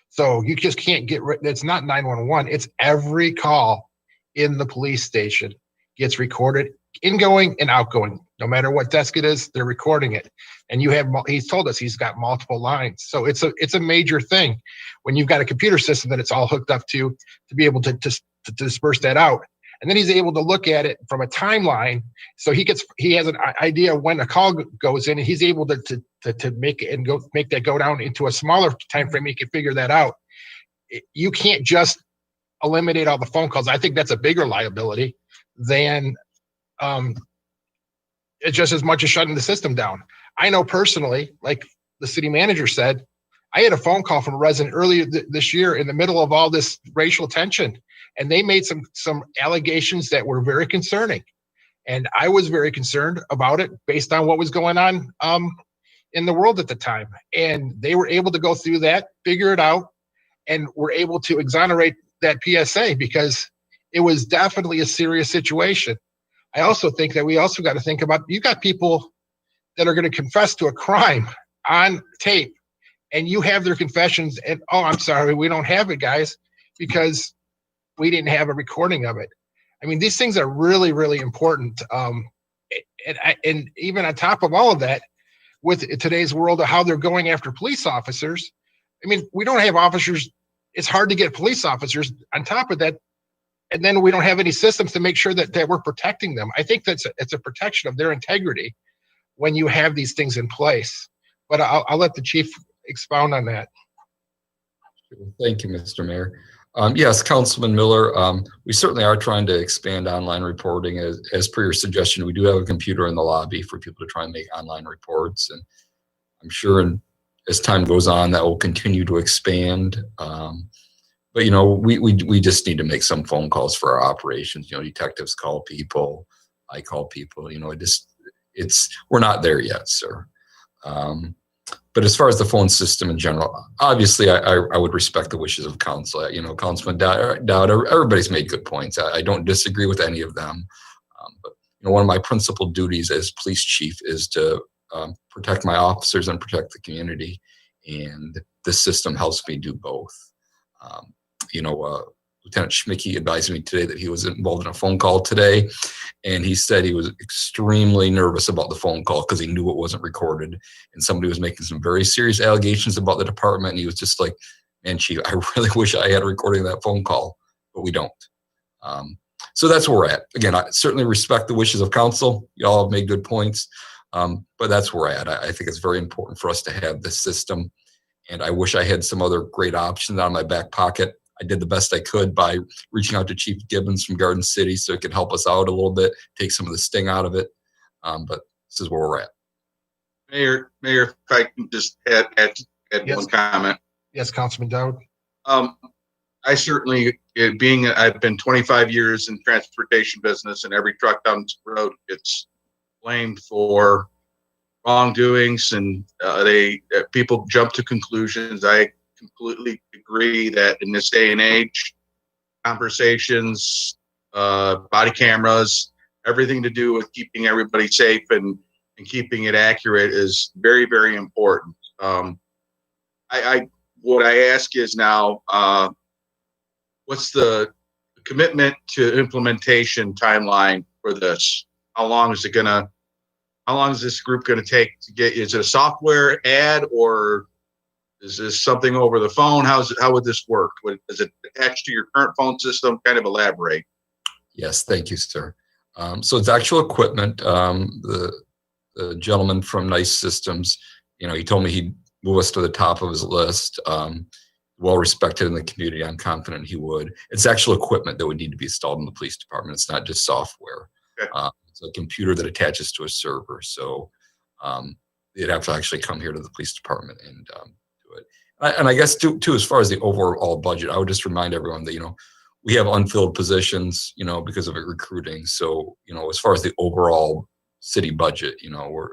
So you just can't get rid. It's not 911. It's every call in the police station gets recorded, ingoing and outgoing. No matter what desk it is, they're recording it. And he's told us he's got multiple lines. So it's a major thing when you've got a computer system that it's all hooked up to be able to disperse that out. And then he's able to look at it from a timeline. So he has an idea when a call goes in, and he's able to make it and make that go down into a smaller time frame. He can figure that out. You can't just eliminate all the phone calls. I think that's a bigger liability than it's just as much as shutting the system down. I know personally, like the city manager said, I had a phone call from a resident earlier this year in the middle of all this racial tension, and they made some allegations that were very concerning. And I was very concerned about it based on what was going on in the world at the time. And they were able to go through that, figure it out, and were able to exonerate that PSA because it was definitely a serious situation. I also think that we also got to think about, you got people that are going to confess to a crime on tape, and you have their confessions, and, oh, I'm sorry, we don't have it, guys, because we didn't have a recording of it. I mean, these things are really, really important. And even on top of all of that, with today's world of how they're going after police officers, I mean, we don't have officers. It's hard to get police officers on top of that. And then we don't have any systems to make sure that we're protecting them. I think it's a protection of their integrity when you have these things in place. But I'll let the chief expound on that. Thank you, Mr. Mayor. Yes, Councilman Miller, we certainly are trying to expand online reporting. As per your suggestion, we do have a computer in the lobby for people to try and make online reports. And I'm sure as time goes on, that will continue to expand. But, we just need to make some phone calls for our operations. Detectives call people, I call people, we're not there yet, sir. But as far as the phone system in general, obviously I would respect the wishes of council. Councilman Dowd, everybody's made good points. I don't disagree with any of them. But one of my principal duties as police chief is to protect my officers and protect the community. And this system helps me do both. Lieutenant Schmicky advised me today that he was involved in a phone call today, and he said he was extremely nervous about the phone call because he knew it wasn't recorded, and somebody was making some very serious allegations about the department, and he was just like, man, Chief, I really wish I had a recording of that phone call, but we don't. So that's where we're at. Again, I certainly respect the wishes of council. Y'all have made good points, but that's where we're at. I think it's very important for us to have this system, and I wish I had some other great options out of my back pocket. I did the best I could by reaching out to Chief Gibbons from Garden City so it could help us out a little bit, take some of the sting out of it. But this is where we're at. Mayor, if I can just add Yes. one comment. Yes, Councilman Dowd. I certainly, I've been 25 years in transportation business, and every truck down the road gets blamed for wrongdoings, and people jump to conclusions. I completely agree that in this day and age, conversations, body cameras, everything to do with keeping everybody safe and keeping it accurate is very, very important. What I ask is now, what's the commitment to implementation timeline for this? how long is this group gonna take to get, is it a software ad or is this something over the phone? How would this work? Is it attached to your current phone system? Kind of elaborate. Yes, thank you, sir. So it's actual equipment. The gentleman from Nice Systems, he told me he'd move us to the top of his list. Well respected in the community. I'm confident he would. It's actual equipment that would need to be installed in the police department. It's not just software. Okay. It's a computer that attaches to a server. So you'd have to actually come here to the police department and do it. And I guess too, as far as the overall budget, I would just remind everyone that, we have unfilled positions, because of recruiting. So, as far as the overall city budget, we're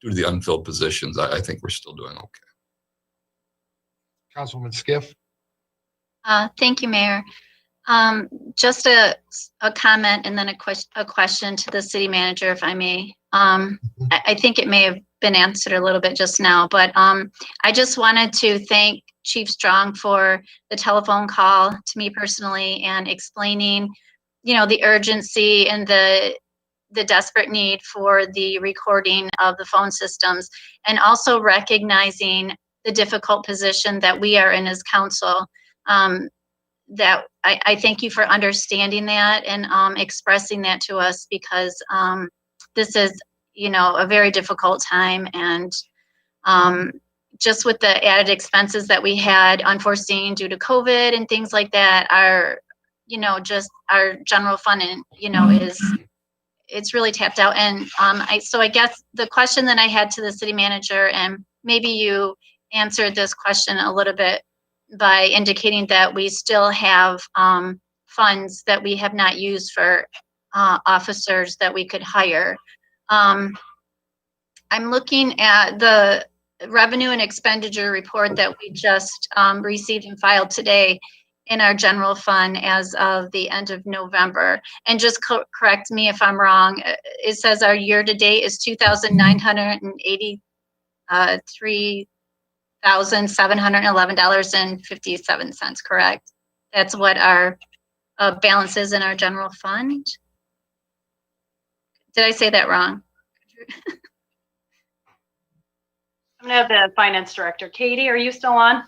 due to the unfilled positions, I think we're still doing okay. Councilwoman Skiff. Thank you, Mayor. Just a comment and then a question to the city manager, if I may. I think it may have been answered a little bit just now, but I just wanted to thank Chief Strong for the telephone call to me personally and explaining, the urgency and the desperate need for the recording of the phone systems, and also recognizing the difficult position that we are in as council. That I thank you for understanding that and expressing that to us, because this is, a very difficult time, and just with the added expenses that we had unforeseen due to COVID and things like that, our, just our general fund and, it's really tapped out. And so I guess the question that I had to the city manager, and maybe you answered this question a little bit by indicating that we still have funds that we have not used for officers that we could hire. I'm looking at the revenue and expenditure report that we just received and filed today in our general fund as of the end of November. And just correct me if I'm wrong, it says our year to date is $2,983,711.57, correct? That's what our balance is in our general fund. Did I say that wrong? I'm gonna have the finance director. Katie, are you still on?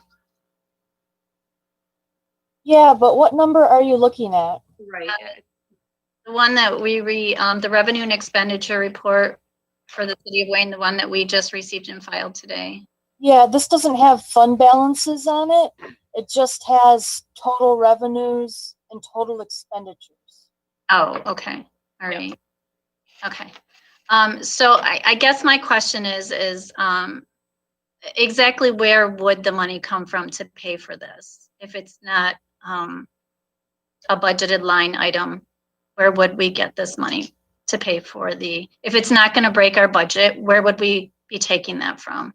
Yeah, but what number are you looking at? Right. The one that we the revenue and expenditure report for the city of Wayne, the one that we just received and filed today. Yeah, this doesn't have fund balances on it. It just has total revenues and total expenditures. Oh, okay. All right. Yep. Okay. So I guess my question is exactly where would the money come from to pay for this? If it's not a budgeted line item, where would we get this money to pay for if it's not going to break our budget, where would we be taking that from?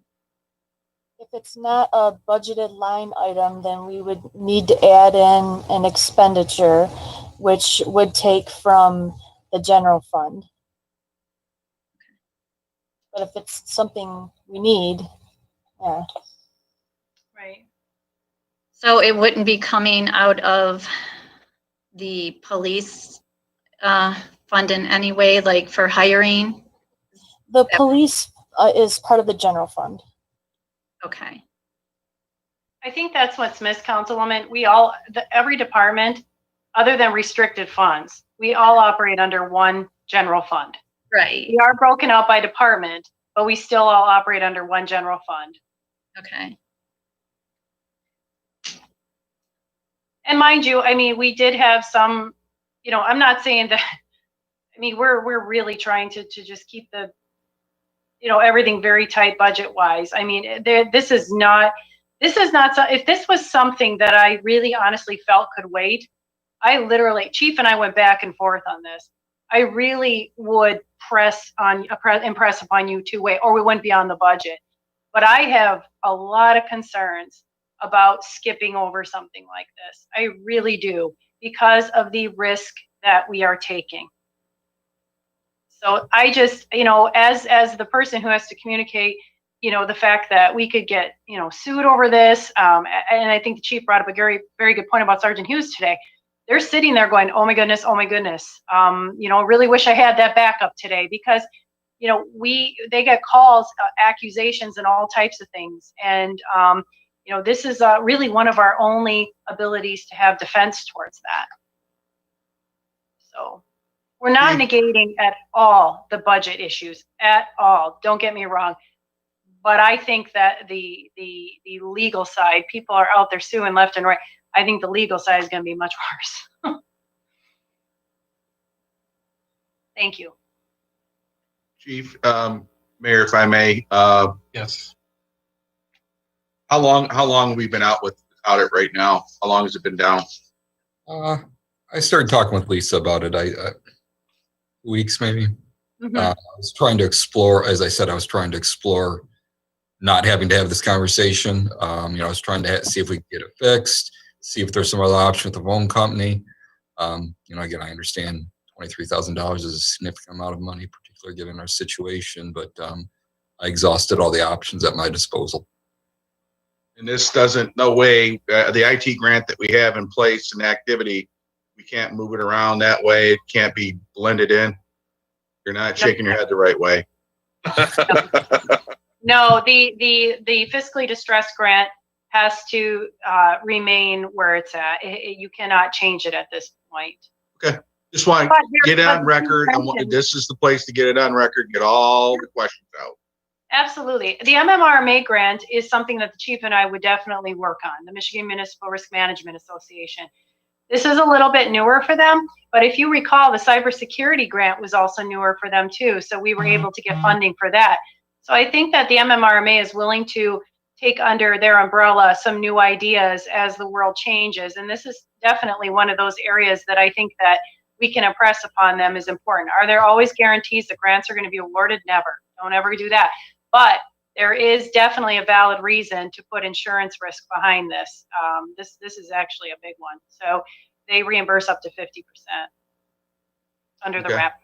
If it's not a budgeted line item, then we would need to add in an expenditure, which would take from the general fund. But if it's something we need, yeah. Right. So it wouldn't be coming out of the police fund in any way, like for hiring? The police is part of the general fund. Okay. I think that's what's missed, Councilwoman. Every department, other than restricted funds, we all operate under one general fund. Right. We are broken out by department, but we still all operate under one general fund. Okay. And mind you, I mean, we did have some, I'm not saying that, I mean, we're really trying to just keep the, everything very tight budget wise. I mean, if this was something that I really honestly felt could wait, Chief and I went back and forth on this. I really would impress upon you to wait, or we wouldn't be on the budget. But I have a lot of concerns about skipping over something like this. I really do, because of the risk that we are taking. So I just, as the person who has to communicate, the fact that we could get, sued over this, and I think the chief brought up a very, very good point about Sergeant Hughes today. they're sitting there going, oh my goodness, really wish I had that backup today, because they get calls, accusations, and all types of things. And this is really one of our only abilities to have defense towards that. So we're not negating at all the budget issues at all. Don't get me wrong. But I think that the legal side, people are out there suing left and right. I think the legal side is going to be much worse. Thank you. Chief, Mayor, if I may, Yes. how long have we been out without it right now? How long has it been down? I started talking with Lisa about it. Weeks maybe. I was trying to explore, as I said, I was trying to explore not having to have this conversation. I was trying to see if we could get it fixed, see if there's some other option with the phone company. Again, I understand $23,000 is a significant amount of money, particularly given our situation, but I exhausted all the options at my disposal. And this doesn't, no way, the IT grant that we have in place and activity, we can't move it around that way. It can't be blended in. You're not shaking your head the right way. No, the fiscally distressed grant has to remain where it's at. You cannot change it at this point. Okay. Just want to get it on record. This is the place to get it on record, get all the questions out. Absolutely. The MMRMA grant is something that the chief and I would definitely work on, the Michigan Municipal Risk Management Association. This is a little bit newer for them, but if you recall, the cybersecurity grant was also newer for them too. So we were able to get funding for that. So I think that the MMRMA is willing to take under their umbrella some new ideas as the world changes. And this is definitely one of those areas that I think that we can impress upon them is important. Are there always guarantees that grants are going to be awarded? Never. Don't ever do that. But there is definitely a valid reason to put insurance risk behind this. This is actually a big one. So they reimburse up to 50% under the wrap.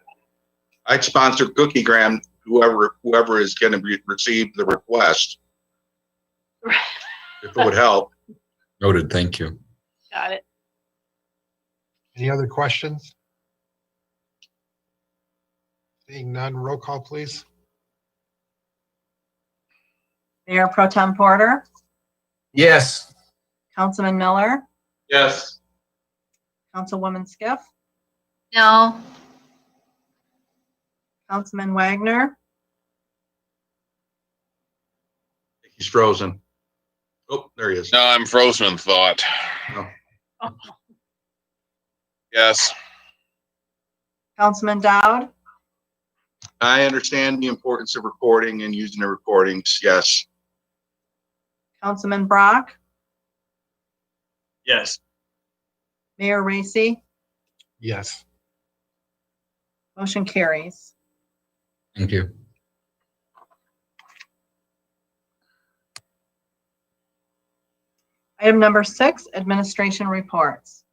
I'd sponsor Cookie Graham, whoever is going to receive the request. If it would help. Noted. Thank you. Got it. Any other questions? Seeing none, roll call, please. Mayor Pro Tem Porter, Yes. Councilman Miller, Yes. Councilwoman Skiff, No. Councilman Wagner, He's frozen. Oh, there he is. No, I'm frozen in thought. Oh. Yes. Councilman Dowd, I understand the importance of recording and using the recordings. Yes. Councilman Brock, Yes. Mayor Racy, Yes. motion carries. Thank you. Item number 6, administration reports.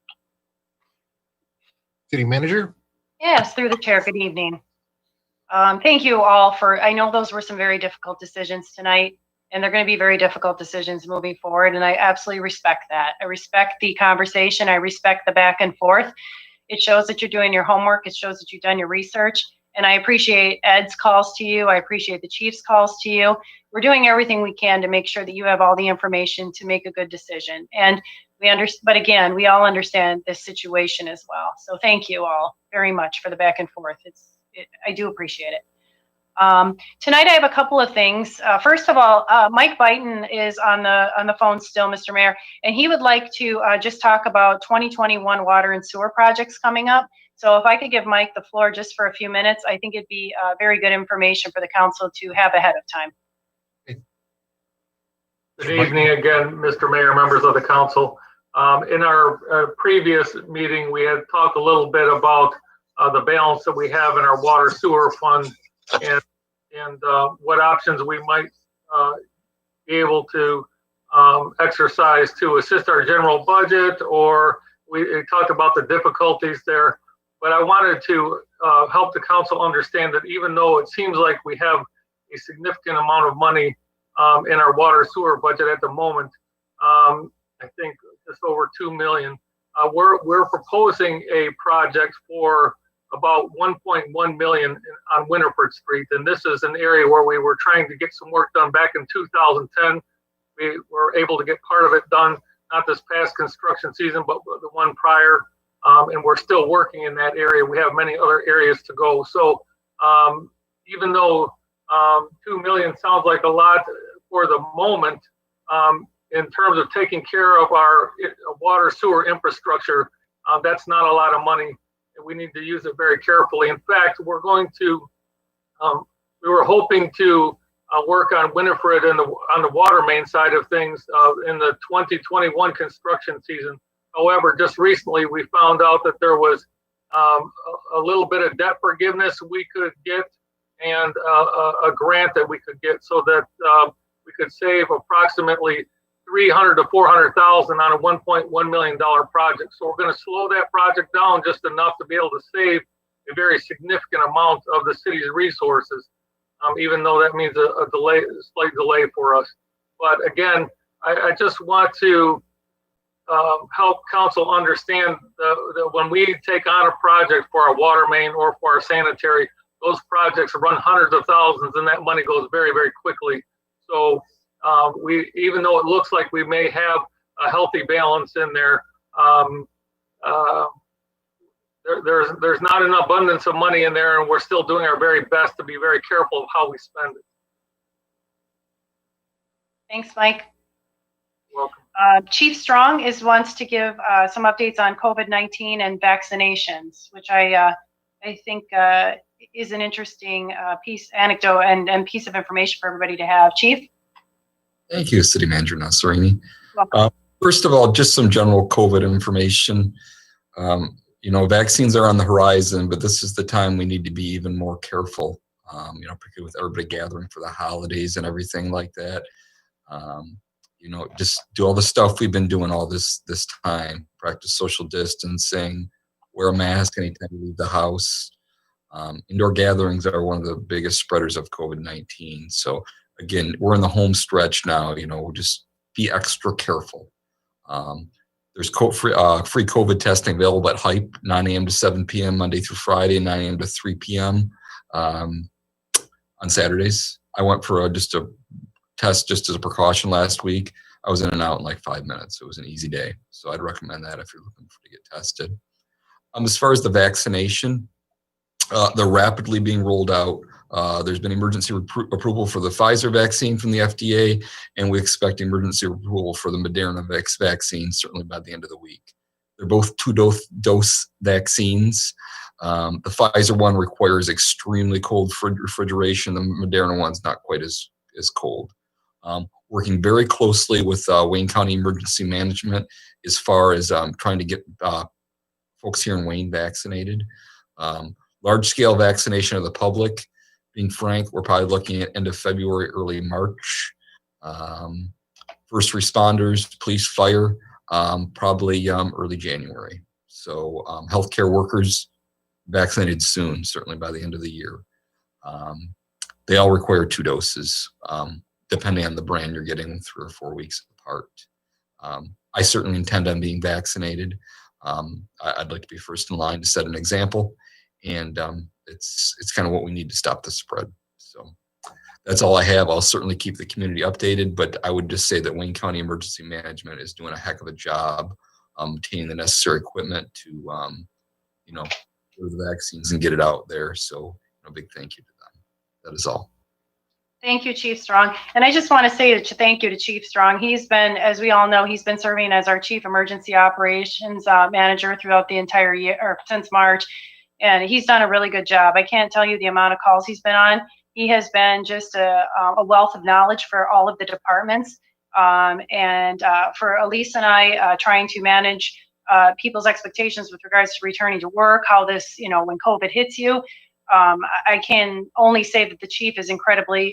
City Manager? Yes, through the chair. Good evening. Thank you all for, I know those were some very difficult decisions tonight, and they're going to be very difficult decisions moving forward, and I absolutely respect that. I respect the conversation. I respect the back and forth. It shows that you're doing your homework. It shows that you've done your research, and I appreciate Ed's calls to you. I appreciate the chief's calls to you. We're doing everything we can to make sure that you have all the information to make a good decision. And but again, we all understand this situation as well. So thank you all very much for the back and forth. I do appreciate it. Tonight I have a couple of things. First of all, Mike Byton is on the phone still, Mr. Mayor, and he would like to just talk about 2021 water and sewer projects coming up. So if I could give Mike the floor just for a few minutes, I think it'd be very good information for the council to have ahead of time. Good evening again, Mr. Mayor, members of the council. In our previous meeting, we had talked a little bit about the balance that we have in our water sewer fund and what options we might be able to exercise to assist our general budget, or we talked about the difficulties there. But I wanted to help the council understand that even though it seems like we have a significant amount of money in our water sewer budget at the moment, I think just over $2 million, we're proposing a project for about 1.1 million on Winterford Street. And this is an area where we were trying to get some work done back in 2010. We were able to get part of it done, not this past construction season, but the one prior. And we're still working in that area. We have many other areas to go. So even though 2 million sounds like a lot for the moment, in terms of taking care of our water sewer infrastructure, that's not a lot of money. We need to use it very carefully. In fact, we're going to, we were hoping to work on Winifred and on the water main side of things in the 2021 construction season. However, just recently we found out that there was a little bit of debt forgiveness we could get and a grant that we could get so that we could save approximately 300 to 400,000 on a 1.1 million project. So we're going to slow that project down just enough to be able to save a very significant amount of the city's resources, even though that means a delay, a slight delay for us. But again, I just want to help council understand that when we take on a project for our water main or for our sanitary, those projects run hundreds of thousands and that money goes very, very quickly. So even though it looks like we may have a healthy balance in there, there's not an abundance of money in there, and we're still doing our very best to be very careful of how we spend it. Thanks, Mike. You're welcome. Chief Strong wants to give some updates on COVID-19 and vaccinations, which I think is an interesting anecdote and piece of information for everybody to have. Chief? Thank you, City Manager Nasserini. First of all, just some general COVID information. Vaccines are on the horizon, but this is the time we need to be even more careful, particularly with everybody gathering for the holidays and everything like that. Just do all the stuff we've been doing all this time. Practice social distancing, wear a mask anytime you leave the house. Indoor gatherings are one of the biggest spreaders of COVID-19. So again, we're in the home stretch now. Just be extra careful. There's free COVID testing available at HYPE, 9 a.m. to 7 p.m. Monday through Friday, 9 a.m. to 3 p.m. On Saturdays. I went for just a test just as a precaution last week. I was in and out in like 5 minutes. It was an easy day. So I'd recommend that if you're looking to get tested. As far as the vaccination, they're rapidly being rolled out. There's been emergency approval for the Pfizer vaccine from the FDA, and we expect emergency approval for the Moderna vaccine certainly by the end of the week. They're both two-dose vaccines. The Pfizer one requires extremely cold refrigeration. The Moderna one's not quite as cold. Working very closely with Wayne County Emergency Management as far as trying to get folks here in Wayne vaccinated. Large-scale vaccination of the public. Being frank, we're probably looking at end of February, early March. First responders, police, fire, probably early January. So healthcare workers vaccinated soon, certainly by the end of the year. They all require 2 doses, depending on the brand you're getting, 3 or 4 weeks apart. I certainly intend on being vaccinated. I'd like to be first in line to set an example. And it's kind of what we need to stop the spread. So that's all I have. I'll certainly keep the community updated, but I would just say that Wayne County Emergency Management is doing a heck of a job obtaining the necessary equipment to, for the vaccines and get it out there. So a big thank you to them. That is all. Thank you, Chief Strong. And I just want to say thank you to Chief Strong. He's been, as we all know, he's been serving as our Chief Emergency Operations Manager throughout the entire year, or since March. And he's done a really good job. I can't tell you the amount of calls he's been on. He has been just a wealth of knowledge for all of the departments. And for Elise and I trying to manage people's expectations with regards to returning to work, how this, when COVID hits you, I can only say that the chief is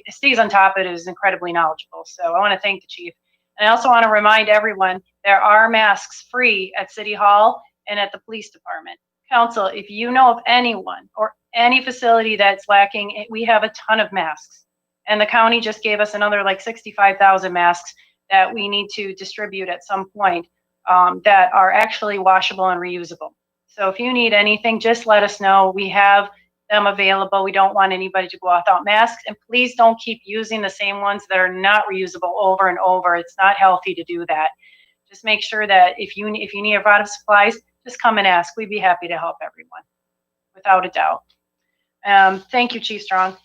stays on top of it, is incredibly knowledgeable. So I want to thank the chief. And I also want to remind everyone, there are masks free at City Hall and at the police department. Council, if you know of anyone or any facility that's lacking, we have a ton of masks. And the county just gave us another like 65,000 masks that we need to distribute at some point. that are actually washable and reusable. So if you need anything, just let us know. We have them available. We don't want anybody to go out without masks. And please don't keep using the same ones that are not reusable over and over. It's not healthy to do that. Just make sure that if you need a lot of supplies, just come and ask. We'd be happy to help everyone, without a doubt. Thank you, Chief Strong.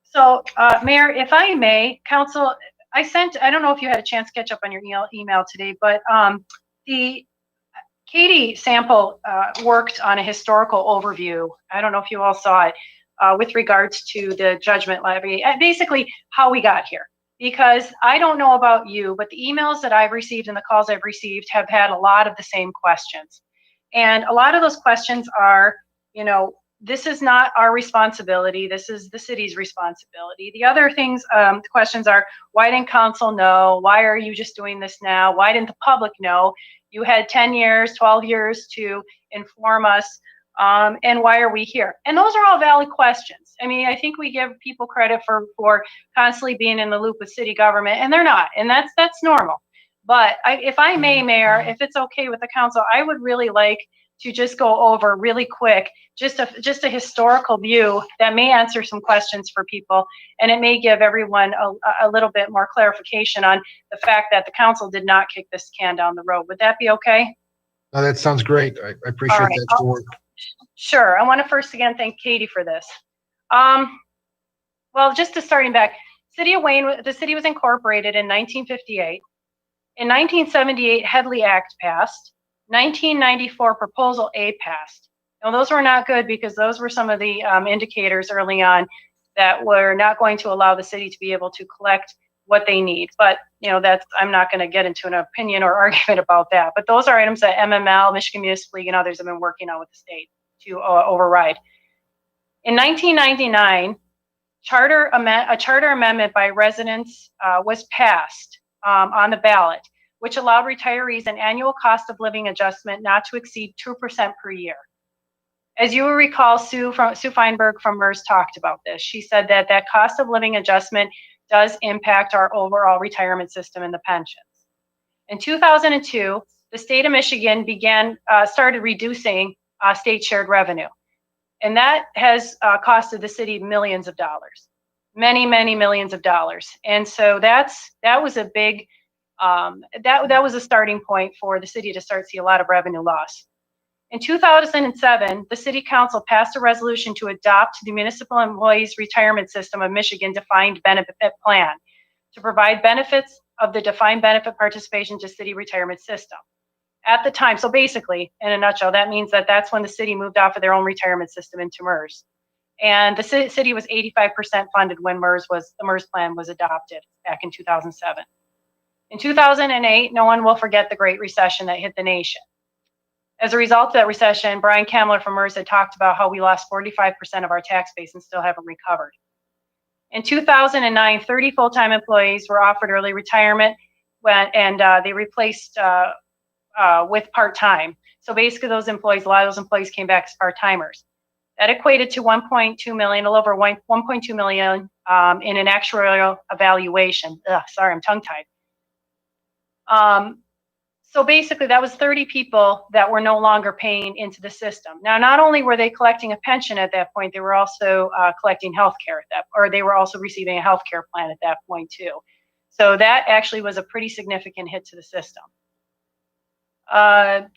So, Mayor, if I may, Council, I don't know if you had a chance to catch up on your email today, but the Katie Sample worked on a historical overview. I don't know if you all saw it with regards to the judgment levy, basically how we got here. Because I don't know about you, but the emails that I've received and the calls I've received have had a lot of the same questions. And a lot of those questions are, this is not our responsibility. This is the city's responsibility. The other things, the questions are, why didn't council know? Why are you just doing this now? Why didn't the public know? You had 10 years, 12 years to inform us. And why are we here? And those are all valid questions. I mean, I think we give people credit for constantly being in the loop with city government, and they're not. And that's normal. But if I may, Mayor, if it's okay with the council, I would really like to just go over really quick, just a historical view that may answer some questions for people, and it may give everyone a little bit more clarification on the fact that the council did not kick this can down the road. Would that be okay? No, that sounds great. I appreciate All right. that extra work. Sure. I want to first again thank Katie for this. Well, just to starting back, City of Wayne, the city was incorporated in 1958. In 1978, Headley Act passed. 1994, Proposal A passed. Now, those were not good because those were some of the indicators early on that were not going to allow the city to be able to collect what they need. But, I'm not going to get into an opinion or argument about that. But those are items that MML, Michigan Municipal League, and others have been working on with the state to override. In 1999, a charter amendment by residents was passed on the ballot, which allowed retirees an annual cost of living adjustment not to exceed 2% per year. As you will recall, Sue Feinberg from MERS talked about this. She said that cost of living adjustment does impact our overall retirement system and the pensions. In 2002, the state of Michigan started reducing state shared revenue. And that has costed the city millions of dollars, many, many millions of dollars. And so that was a big, that was a starting point for the city to start see a lot of revenue loss. In 2007, the City Council passed a resolution to adopt the Municipal Employees Retirement System of Michigan Defined Benefit Plan to provide benefits of the defined benefit participation to city retirement system. At the time, so basically, in a nutshell, that means that's when the city moved off of their own retirement system into MERS. And the city was 85% funded when the MERS plan was adopted back in 2007. In 2008, no one will forget the Great Recession that hit the nation. As a result of that recession, Brian Kamler from MERS had talked about how we lost 45% of our tax base and still haven't recovered. In 2009, 30 full-time employees were offered early retirement and they replaced with part-time. So basically a lot of those employees came back as part-timers. That equated to 1.2 million, a little over 1.2 million in an actuarial evaluation. Sorry, I'm tongue-tied. So basically that was 30 people that were no longer paying into the system. Now, not only were they collecting a pension at that point, they were also collecting health care or they were also receiving a health care plan at that point too. So that actually was a pretty significant hit to the system.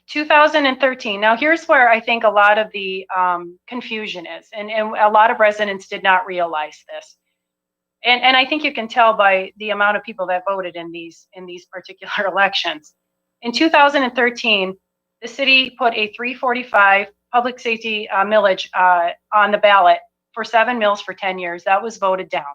2013, now here's where I think a lot of the confusion is, and a lot of residents did not realize this. And I think you can tell by the amount of people that voted in these particular elections. In 2013, the city put a 345 public safety millage on the ballot for 7 mills for 10 years. That was voted down.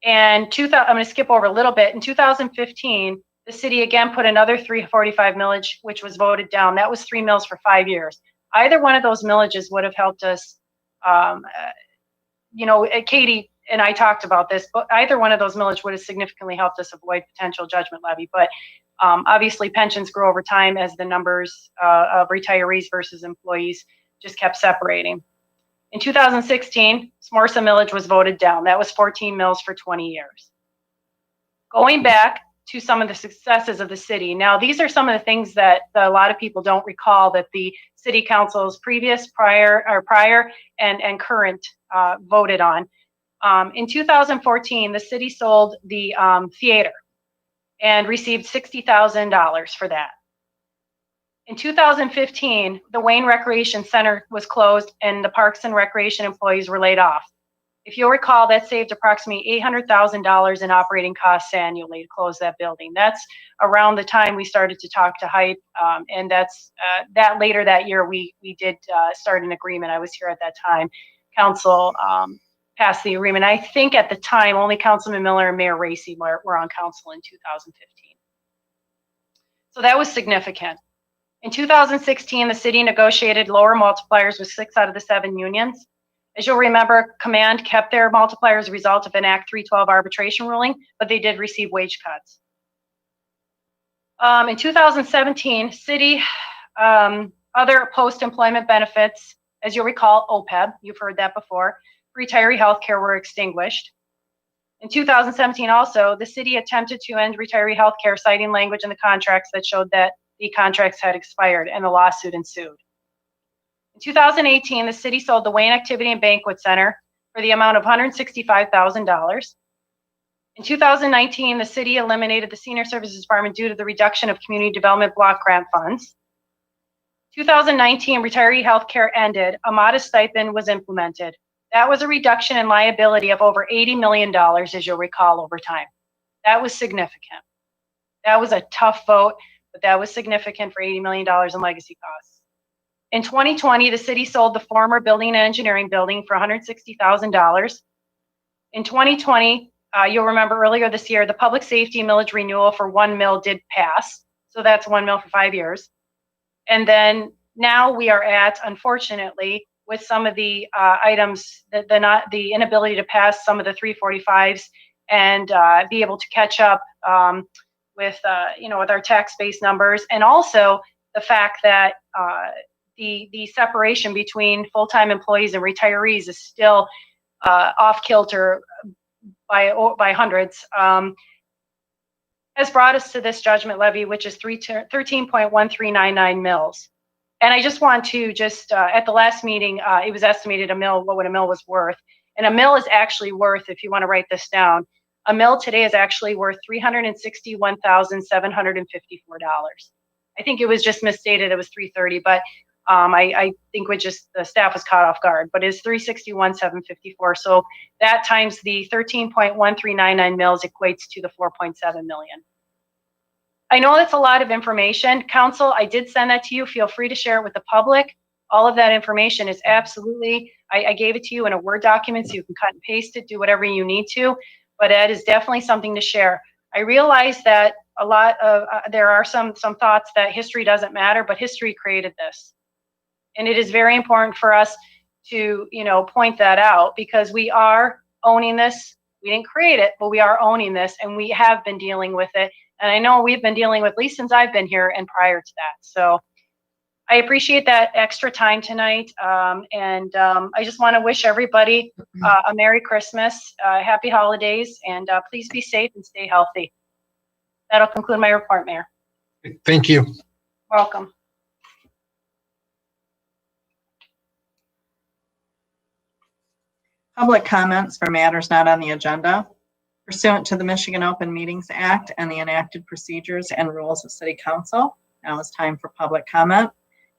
And I'm going to skip over a little bit. In 2015, the city again put another 345 millage, which was voted down. That was 3 mills for 5 years. Either one of those millages would have helped us. Katie and I talked about this, but either one of those millage would have significantly helped us avoid potential judgment levy. But obviously, pensions grow over time as the numbers of retirees versus employees just kept separating. In 2016, Smorsa millage was voted down. That was 14 mills for 20 years. Going back to some of the successes of the city. Now, these are some of the things that a lot of people don't recall that the city council's prior, and current voted on. In 2014, the city sold the theater and received $60,000 for that. In 2015, the Wayne Recreation Center was closed and the Parks and Recreation employees were laid off. If you'll recall, that saved approximately $800,000 in operating costs annually to close that building. That's around the time we started to talk to Hype, and that's that later that year we did start an agreement. I was here at that time. Council passed the agreement. I think at the time only Councilman Miller and Mayor Racy were on council in 2015. So that was significant. In 2016, the city negotiated lower multipliers with 6 out of the 7 unions. As you'll remember, Command kept their multiplier as a result of an Act 312 arbitration ruling, but they did receive wage cuts. In 2017, city other post-employment benefits, as you'll recall, OPEB, you've heard that before, retiree health care were extinguished. In 2017 also, the city attempted to end retiree health care, citing language in the contracts that showed that the contracts had expired, and the lawsuit ensued. In 2018, the city sold the Wayne Activity and Banquet Center for the amount of $165,000. In 2019, the city eliminated the Senior Services Department due to the reduction of community development block grant funds. 2019, retiree health care ended. A modest stipend was implemented. That was a reduction in liability of over $80 million, as you'll recall, over time. That was significant. That was a tough vote, but that was significant for $80 million in legacy costs. In 2020, the city sold the former building and engineering building for $160,000. In 2020, you'll remember earlier this year, the public safety millage renewal for 1 mil did pass. So that's 1 mil for 5 years. And then now we are at, unfortunately, with some of the items, the inability to pass some of the 345s and be able to catch up with our tax base numbers, and also the fact that the separation between full-time employees and retirees is still off kilter by hundreds, has brought us to this judgment levy, which is 13.1399 mils. And I just want to at the last meeting, it was estimated what a mil was worth. And a mil is actually worth, if you want to write this down, a mil today is actually worth $361,754. I think it was just misstated, it was 330, but I think the staff was caught off guard, but it's 361,754. So that times the 13.1399 mils equates to the 4.7 million. I know that's a lot of information. Council, I did send that to you. Feel free to share it with the public. All of that information is absolutely, I gave it to you in a Word document so you can cut and paste it, do whatever you need to, but that is definitely something to share. I realize that there are some thoughts that history doesn't matter, but history created this. And it is very important for us to, point that out, because we are owning this. We didn't create it, but we are owning this, and we have been dealing with it. And I know we've been dealing with, at least since I've been here and prior to that. So I appreciate that extra time tonight. And I just want to wish everybody a Merry Christmas, Happy Holidays, and please be safe and stay healthy. That'll conclude my report, Mayor. Thank you. Welcome. Public comments for matters not on the agenda. Pursuant to the Michigan Open Meetings Act and the enacted procedures and rules of City Council, now is time for public comment.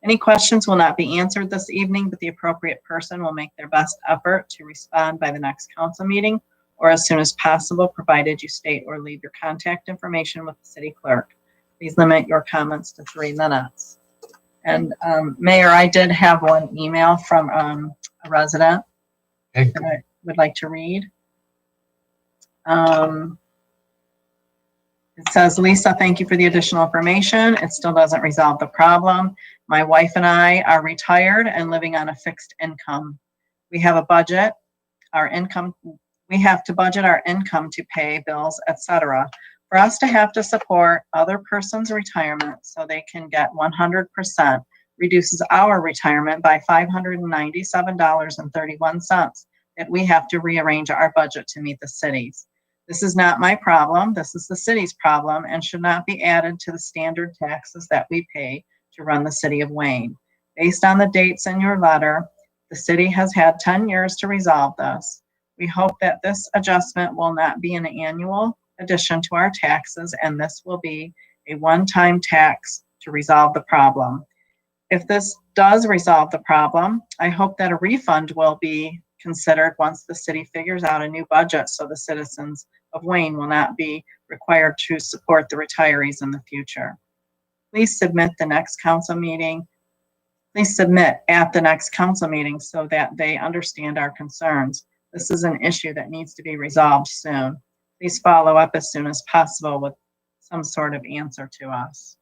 Any questions will not be answered this evening, but the appropriate person will make their best effort to respond by the next council meeting or as soon as possible, provided you state or leave your contact information with the city clerk. Please limit your comments to 3 minutes. And Mayor, I did have one email from a resident that I would like to read. It says, Lisa, thank you for the additional information. It still doesn't resolve the problem. My wife and I are retired and living on a fixed income. We have a budget, we have to budget our income to pay bills, etc. For us to have to support other person's retirement so they can get 100% reduces our retirement by $597.31 that we have to rearrange our budget to meet the city's. This is not my problem. This is the city's problem and should not be added to the standard taxes that we pay to run the city of Wayne. Based on the dates in your letter, the city has had 10 years to resolve this. We hope that this adjustment will not be an annual addition to our taxes, and this will be a one-time tax to resolve the problem. If this does resolve the problem, I hope that a refund will be considered once the city figures out a new budget so the citizens of Wayne will not be required to support the retirees in the future. Please submit the next council meeting. Please submit at the next council meeting so that they understand our concerns. This is an issue that needs to be resolved soon. Please follow up as soon as possible with some sort of answer to us.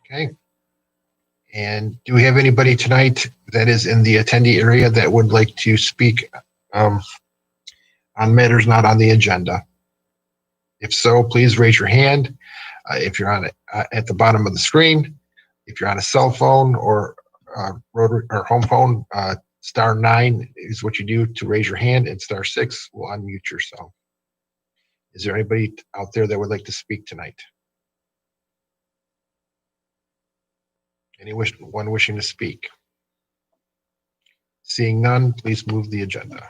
Okay. And do we have anybody tonight that is in the attendee area that would like to speak on matters not on the agenda? If so, please raise your hand. If you're on it at the bottom of the screen, if you're on a cell phone or rotary or home phone, *9 is what you do to raise your hand, and *6 will unmute yourself. Is there anybody out there that would like to speak tonight? Anyone wishing to speak? Seeing none, please move the agenda.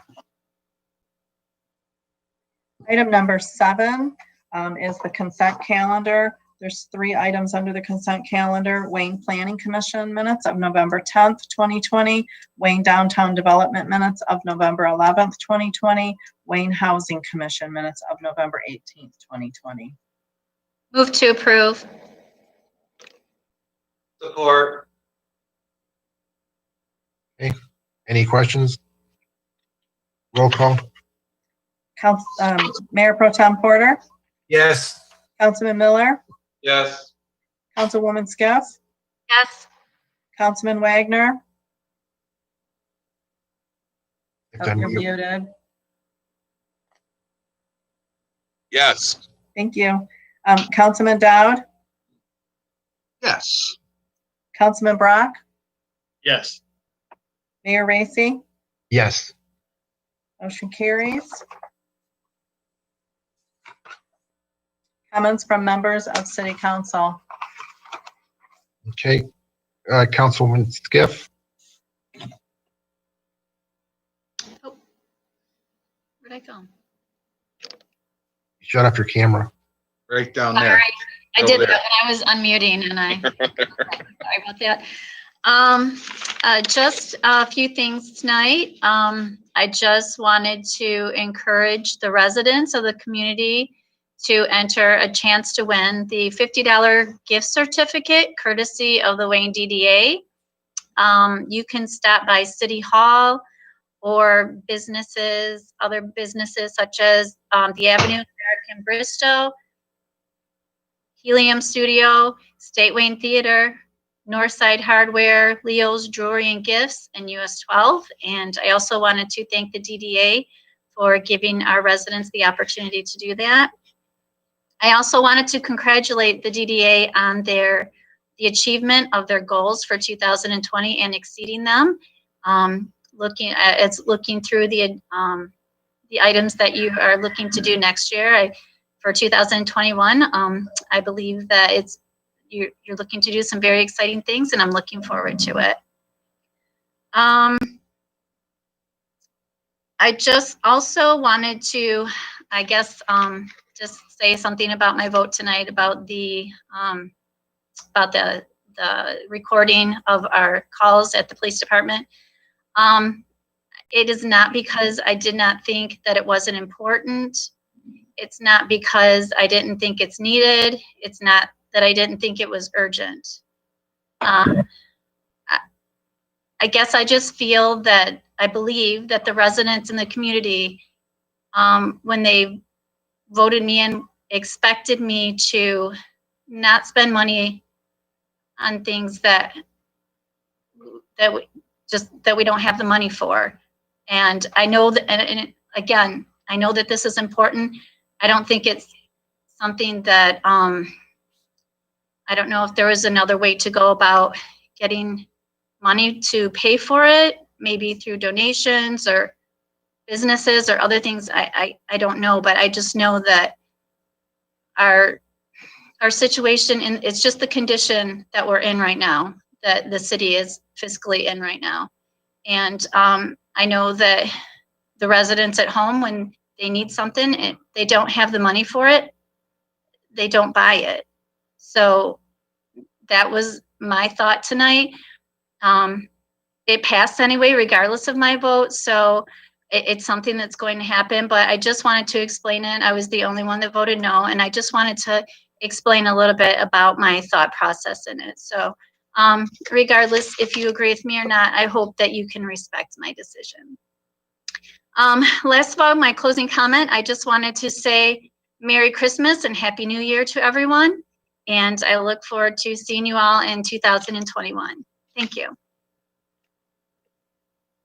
Item number 7 is the consent calendar. There's 3 items under the consent calendar: Wayne Planning Commission minutes of November 10th, 2020, Wayne Downtown Development minutes of November 11th, 2020, Wayne Housing Commission minutes of November 18th, 2020. Move to approve. Support. Okay. Any questions? Roll call. Mayor Pro Tem Porter, Yes. Councilman Miller, Yes. Councilwoman Skiff, Yes. Councilman Wagner. If Oh, done, you're you- muted. Yes. Thank you. Councilman Dowd, Yes. Councilman Brock, Yes. Mayor Racy. Yes. Motion carries. Comments from members of City Council. Okay. Councilwoman Skiff. Oh, where'd I go? Shut off your camera. Right down All there. right. I Over did that there. when I was unmuting and sorry about that. Just a few things tonight. I just wanted to encourage the residents of the community to enter a chance to win the $50 gift certificate courtesy of the Wayne DDA. You can stop by City Hall or businesses, other businesses such as the Avenue American Bristow, Helium Studio, State Wayne Theater, Northside Hardware, Leo's Jewelry and Gifts, and US 12. And I also wanted to thank the DDA for giving our residents the opportunity to do that. I also wanted to congratulate the DDA on the achievement of their goals for 2020 and exceeding them. Looking through the items that you are looking to do next year. For 2021, I believe that you're looking to do some very exciting things, and I'm looking forward to it. I just also wanted to, I guess, just say something about my vote tonight about the recording of our calls at the police department. It is not because I did not think that it wasn't important. It's not because I didn't think it's needed. It's not that I didn't think it was urgent. I guess I just feel that I believe that the residents in the community, when they voted me in, expected me to not spend money on things that we don't have the money for. And I know that, and again, I know that this is important. I don't think it's something that, I don't know if there was another way to go about getting money to pay for it. maybe through donations or businesses or other things. I don't know, but I just know that our situation, and it's just the condition that we're in right now, that the city is fiscally in right now. And I know that the residents at home, when they need something and they don't have the money for it, they don't buy it. So that was my thought tonight. It passed anyway, regardless of my vote. So it's something that's going to happen, but I just wanted to explain it. I was the only one that voted no, and I just wanted to explain a little bit about my thought process in it. So regardless if you agree with me or not, I hope that you can respect my decision. Last of all, my closing comment, I just wanted to say Merry Christmas and Happy New Year to everyone. And I look forward to seeing you all in 2021. Thank you.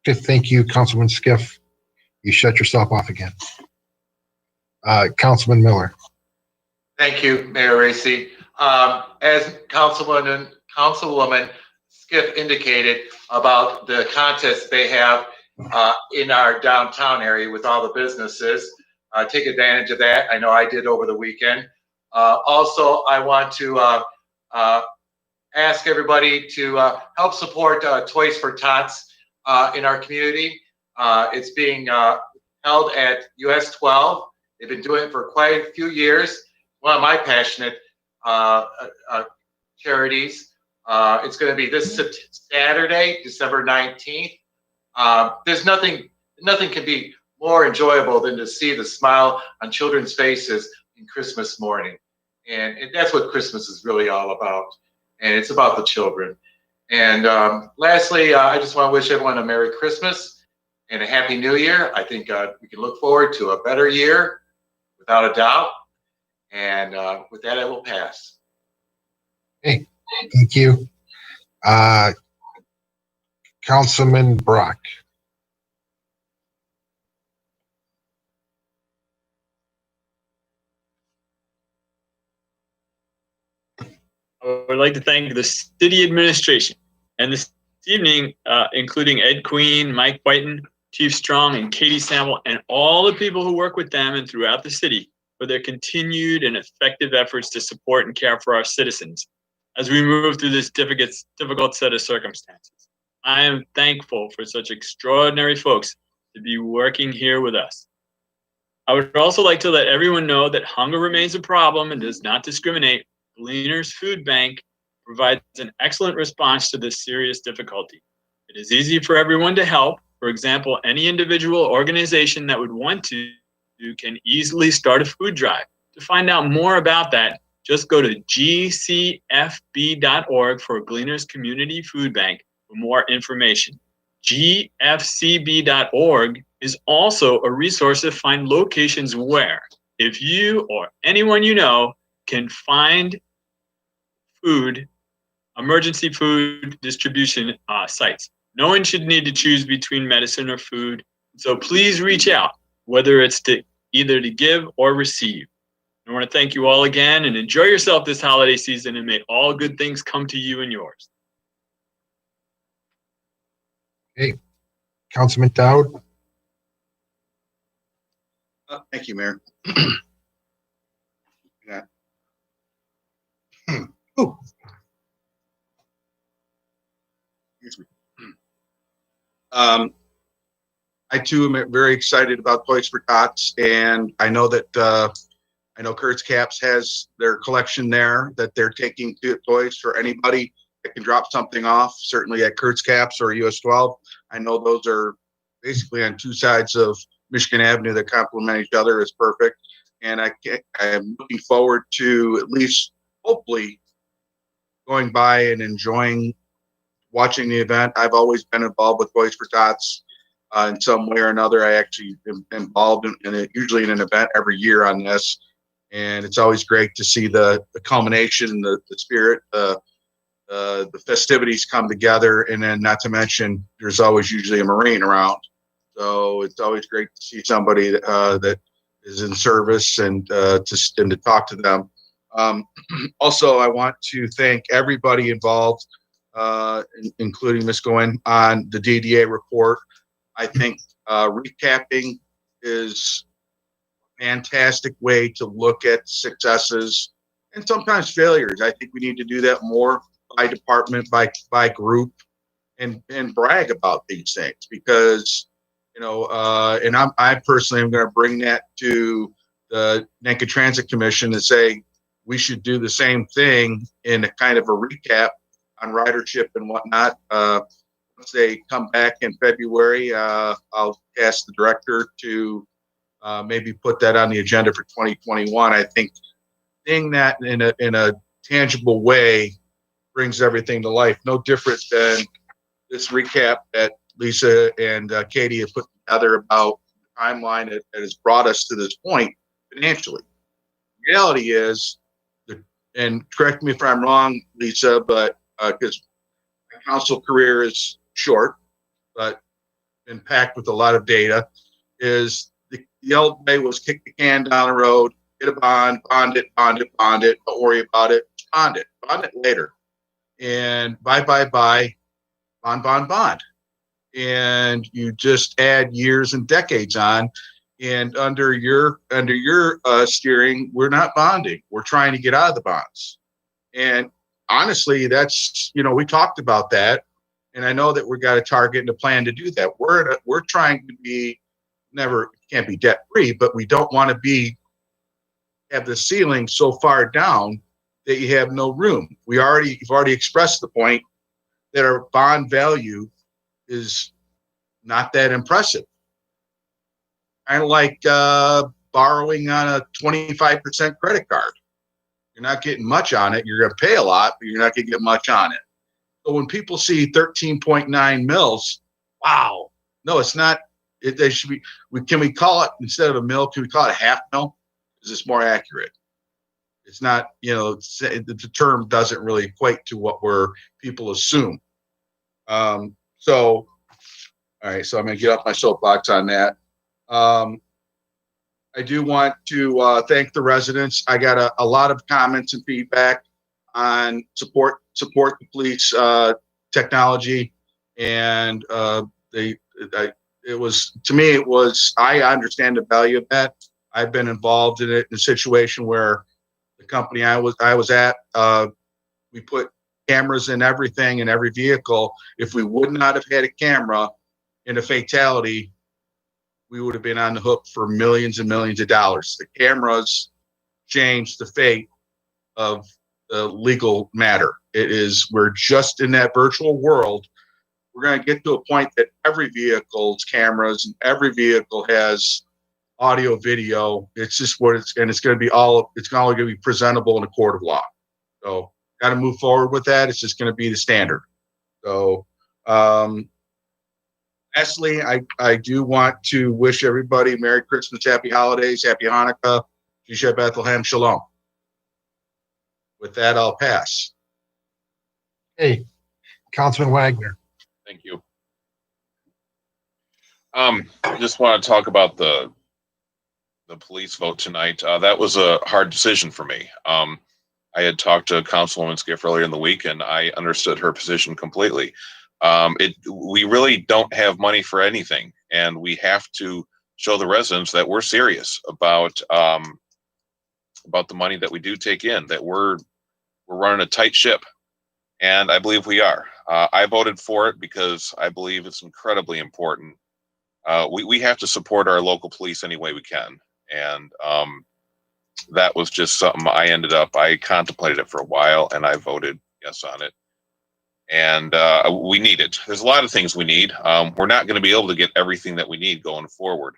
Okay, thank you, Councilman Skiff. You shut yourself off again. Councilman Miller. Thank you, Mayor Racy. As Councilwoman Skiff indicated about the contest they have in our downtown area with all the businesses, take advantage of that. I know I did over the weekend. Also, I want to ask everybody to help support Toys for Tots in our community. It's being held at US 12. They've been doing it for quite a few years. One of my passionate charities. It's going to be this Saturday, December 19th. There's nothing can be more enjoyable than to see the smile on children's faces in Christmas morning. And that's what Christmas is really all about. And it's about the children. And lastly, I just want to wish everyone a Merry Christmas and a Happy New Year. I think we can look forward to a better year, without a doubt. And with that, I will pass. Hey, thank you. Councilman Brock. I would like to thank the city administration and this evening, including Ed Queen, Mike Whiten, Chief Strong, and Katie Sample, and all the people who work with them and throughout the city for their continued and effective efforts to support and care for our citizens as we move through this difficult set of circumstances. I am thankful for such extraordinary folks to be working here with us. I would also like to let everyone know that hunger remains a problem and does not discriminate. Gleaners Food Bank provides an excellent response to this serious difficulty. It is easy for everyone to help. For example, any individual or organization that would want to can easily start a food drive. To find out more about that, just go to gcfb.org for Gleaners Community Food Bank for more information. gfcb.org is also a resource to find locations where, if you or anyone you know can find food, emergency food distribution sites. No one should need to choose between medicine or food. So please reach out, whether it's to either to give or receive. I want to thank you all again and enjoy yourself this holiday season, and may all good things come to you and yours. Hey, Councilman Dowd. Thank you, Mayor. Yeah. Ooh. Excuse me. I too am very excited about Toys for Tots, and I know that I know Kurt's Caps has their collection there that they're taking to toys for anybody that can drop something off. Certainly at Kurt's Caps or US 12. I know those are basically on two sides of Michigan Avenue that complement each other. Is perfect, and I am looking forward to at least hopefully going by and enjoying watching the event. I've always been involved with Toys for Tots in some way or another. I actually am involved in it, usually in an event every year on this, and it's always great to see the culmination, the spirit, the festivities come together, and then not to mention there's always usually a Marine around, so it's always great to see somebody that is in service and to talk to them. Also, I want to thank everybody involved including Ms. Goen, on the DDA report. I think recapping is a fantastic way to look at successes and sometimes failures. I think we need to do that more by department, by group, and brag about these things, because and I personally am going to bring that to the Nankin Transit Commission and say we should do the same thing in a kind of a recap on ridership and whatnot. Once they come back in February, I'll ask the director to maybe put that on the agenda for 2021. I think seeing that in a tangible way brings everything to life. No different than this recap that Lisa and Katie have put together about the timeline that has brought us to this point financially. The reality is, and correct me if I'm wrong, Lisa, but because my council career is short, but been packed with a lot of data, is the old way was kick the can down the road, get a bond it, don't worry about it, bond it later. And buy, bond. And you just add years and decades on. And under your steering, we're not bonding. We're trying to get out of the bonds. And honestly, that's, we talked about that. And I know that we've got a target and a plan to do that. We're trying to be, can't be debt free, but we don't want to have the ceiling so far down that you have no room. You've already expressed the point that our bond value is not that impressive. Kind of like borrowing on a 25% credit card. You're not getting much on it. You're going to pay a lot, but you're not going to get much on it. So when people see 13.9 mils, wow. No, it's not. They should be. Can we call it, instead of a mil, can we call it a half mil? Is this more accurate? It's not, the term doesn't really equate to what people assume. All right, so I'm going to get off my soapbox on that. I do want to thank the residents. I got a lot of comments and feedback on support the police technology, and I understand the value of that. I've been involved in it in a situation where the company I was at, we put cameras in everything, in every vehicle. If we would not have had a camera in a fatality, we would have been on the hook for millions and millions of dollars. The cameras changed the fate of the legal matter. We're just in that virtual world. We're going to get to a point that every vehicle's cameras and every vehicle has audio, video. It's just it's going to be it's only going to be presentable in a court of law. So got to move forward with that. It's just going to be the standard. So, lastly, I do want to wish everybody Merry Christmas, Happy Holidays, Happy Hanukkah, Shisha Bethlehem, Shalom. With that, I'll pass. Hey, Councilman Wagner. Thank you. I just want to talk about the police vote tonight. That was a hard decision for me. I had talked to Councilwoman Skiff earlier in the week, and I understood her position completely. We really don't have money for anything, and we have to show the residents that we're serious about the money that we do take in, that we're running a tight ship, and I believe we are. I voted for it because I believe it's incredibly important. We have to support our local police any way we can, and that was just something I contemplated it for a while, and I voted yes on it. And we need it. There's a lot of things we need. We're not going to be able to get everything that we need going forward.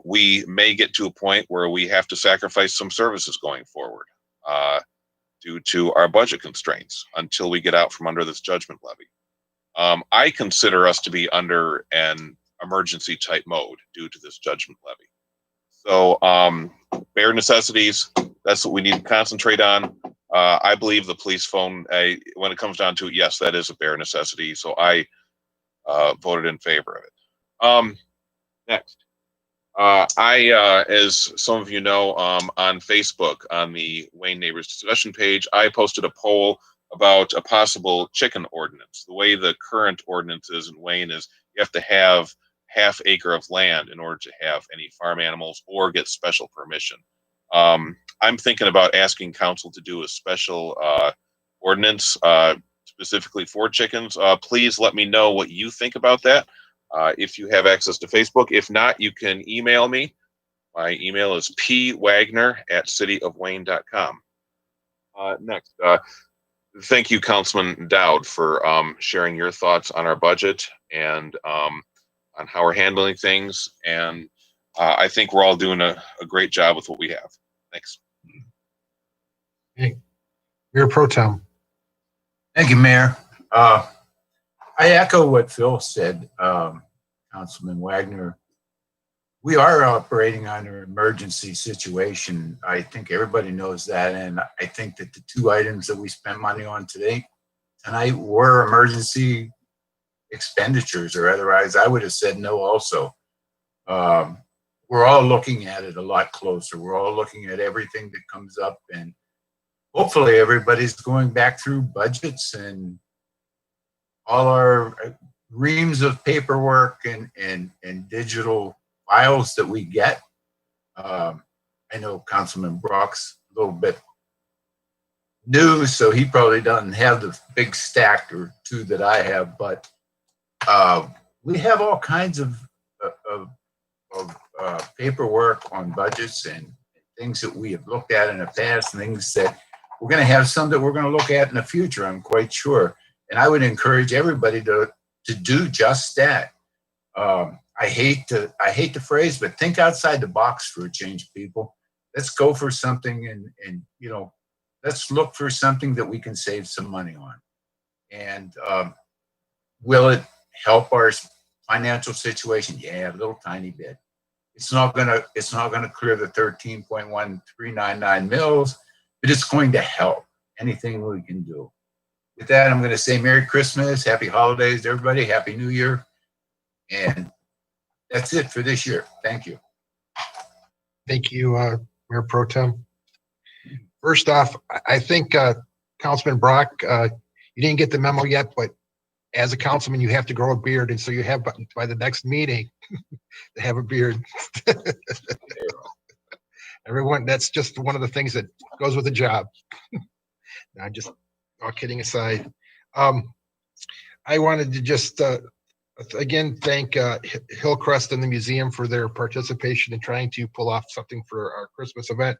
We may get to a point where we have to sacrifice some services going forward due to our budget constraints until we get out from under this judgment levy. I consider us to be under an emergency type mode due to this judgment levy. So bare necessities, that's what we need to concentrate on. I believe the police phone, when it comes down to it, yes, that is a bare necessity. So I voted in favor of it. Next. As some of you know, on Facebook, on the Wayne Neighbors discussion page, I posted a poll about a possible chicken ordinance. The way the current ordinance is in Wayne is you have to have half acre of land in order to have any farm animals or get special permission. I'm thinking about asking council to do a special ordinance specifically for chickens. Please let me know what you think about that. If you have access to Facebook. If not, you can email me. My email is pwagner@cityofwayne.com. Next, thank you, Councilman Dowd, for sharing your thoughts on our budget and on how we're handling things. And I think we're all doing a great job with what we have. Thanks. Okay. Mayor Pro Tem. Thank you, Mayor. I echo what Phil said, Councilman Wagner. We are operating under an emergency situation. I think everybody knows that. And I think that the two items that we spent money on tonight were emergency expenditures, or otherwise I would have said no also. We're all looking at it a lot closer. We're all looking at everything that comes up, and hopefully everybody's going back through budgets and all our reams of paperwork and digital files that we get. I know Councilman Brock's a little bit new, so he probably doesn't have the big stack or two that I have, but we have all kinds of paperwork on budgets and things that we have looked at in the past, and things that we're going to have some that we're going to look at in the future, I'm quite sure. And I would encourage everybody to do just that. I hate the phrase, but think outside the box for a change, people. Let's go for something and you know, let's look for something that we can save some money on. And will it help our financial situation? Yeah, a little tiny bit. It's not gonna clear the 13.1399 mils, but it's going to help anything we can do. With that, I'm going to say Merry Christmas, Happy Holidays to everybody, Happy New Year, and that's it for this year. Thank you. Thank you, Mayor Pro Tem. First off, I think Councilman Brock, you didn't get the memo yet, but as a councilman, you have to grow a beard, and so you have by the next meeting to have a beard. Everyone, that's just one of the things that goes with the job. Now, just all kidding aside, I wanted to just again thank Hillcrest and the museum for their participation in trying to pull off something for our Christmas event.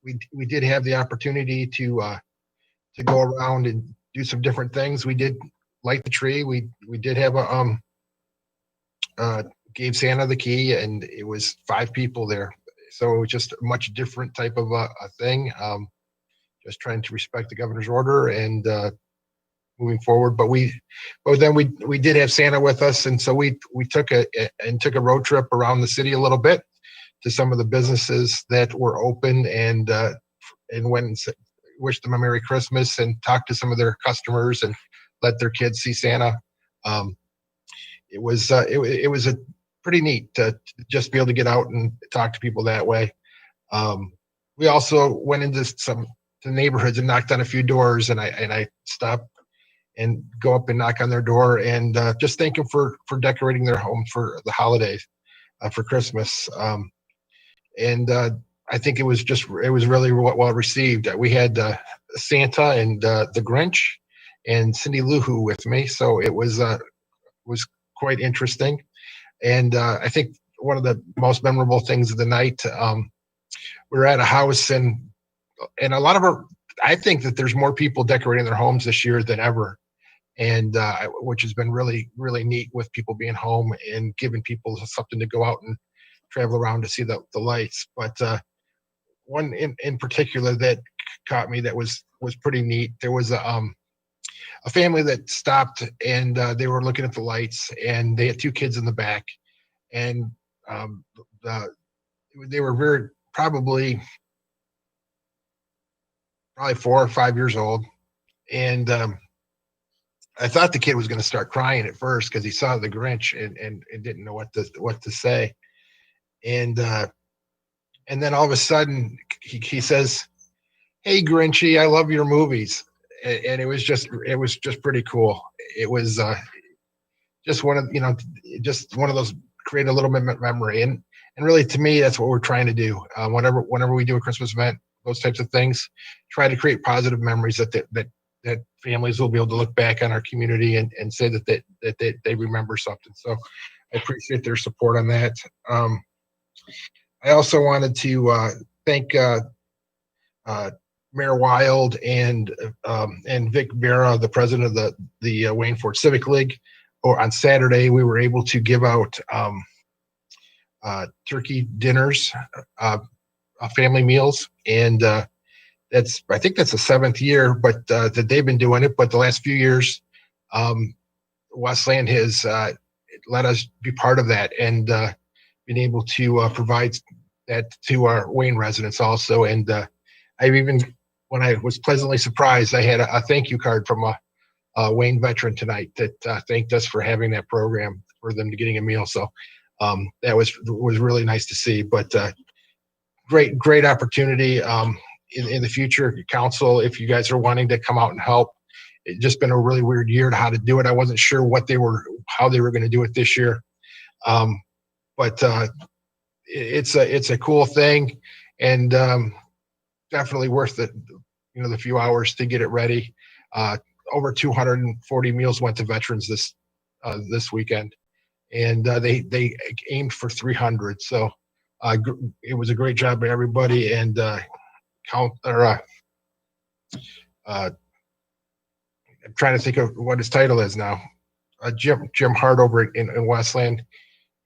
We did have the opportunity to go around and do some different things. We did light the tree. We did have gave Santa the key, and it was 5 people there. So it was just a much different type of a thing. Just trying to respect the governor's order and moving forward. But then we did have Santa with us, and so we took a road trip around the city a little bit to some of the businesses that were open, and went and wished them a Merry Christmas and talked to some of their customers and let their kids see Santa. It was a pretty neat to just be able to get out and talk to people that way. We also went into some neighborhoods and knocked on a few doors, and I stopped and go up and knock on their door and just thank them for decorating their home for the holidays, for Christmas. I think it was really well received. We had Santa and the Grinch and Cindy Lou Who with me, so it was quite interesting. And I think one of the most memorable things of the night, we were at a house, and a lot of I think that there's more people decorating their homes this year than ever, and which has been really, really neat with people being home and giving people something to go out and travel around to see the lights. But one in particular that caught me that was pretty neat. There was a family that stopped, and they were looking at the lights, and they had 2 kids in the back, and they were probably 4 or 5 years old, and I thought the kid was going to start crying at first because he saw the Grinch and didn't know what to say, and then all of a sudden he says, "Hey Grinchy, I love your movies," and it was just pretty cool. It was just one of, just one of those, create a little bit of memory. And really, to me, that's what we're trying to do. Whenever we do a Christmas event, those types of things, try to create positive memories that families will be able to look back on our community and say that they remember something. So I appreciate their support on that. I also wanted to thank Mayor Wild and Vic Vera, the president of the Wayne Ford Civic League. Or on Saturday, we were able to give out turkey dinners, family meals, and I think that's the 7th year, but that they've been doing it. But the last few years, Westland has let us be part of that and been able to provide that to our Wayne residents also. And I've even, when I was pleasantly surprised, I had a thank you card from a Wayne veteran tonight that thanked us for having that program for them to getting a meal. So that was really nice to see. But great opportunity in the future. Council, if you guys are wanting to come out and help, it's just been a really weird year to how to do it. I wasn't sure how they were going to do it this year, but it's a cool thing, and definitely worth it. The few hours to get it ready. Over 240 meals went to veterans this weekend, and they aimed for 300. So it was a great job by everybody. And I'm trying to think of what his title is now. Jim Hart over in Westland.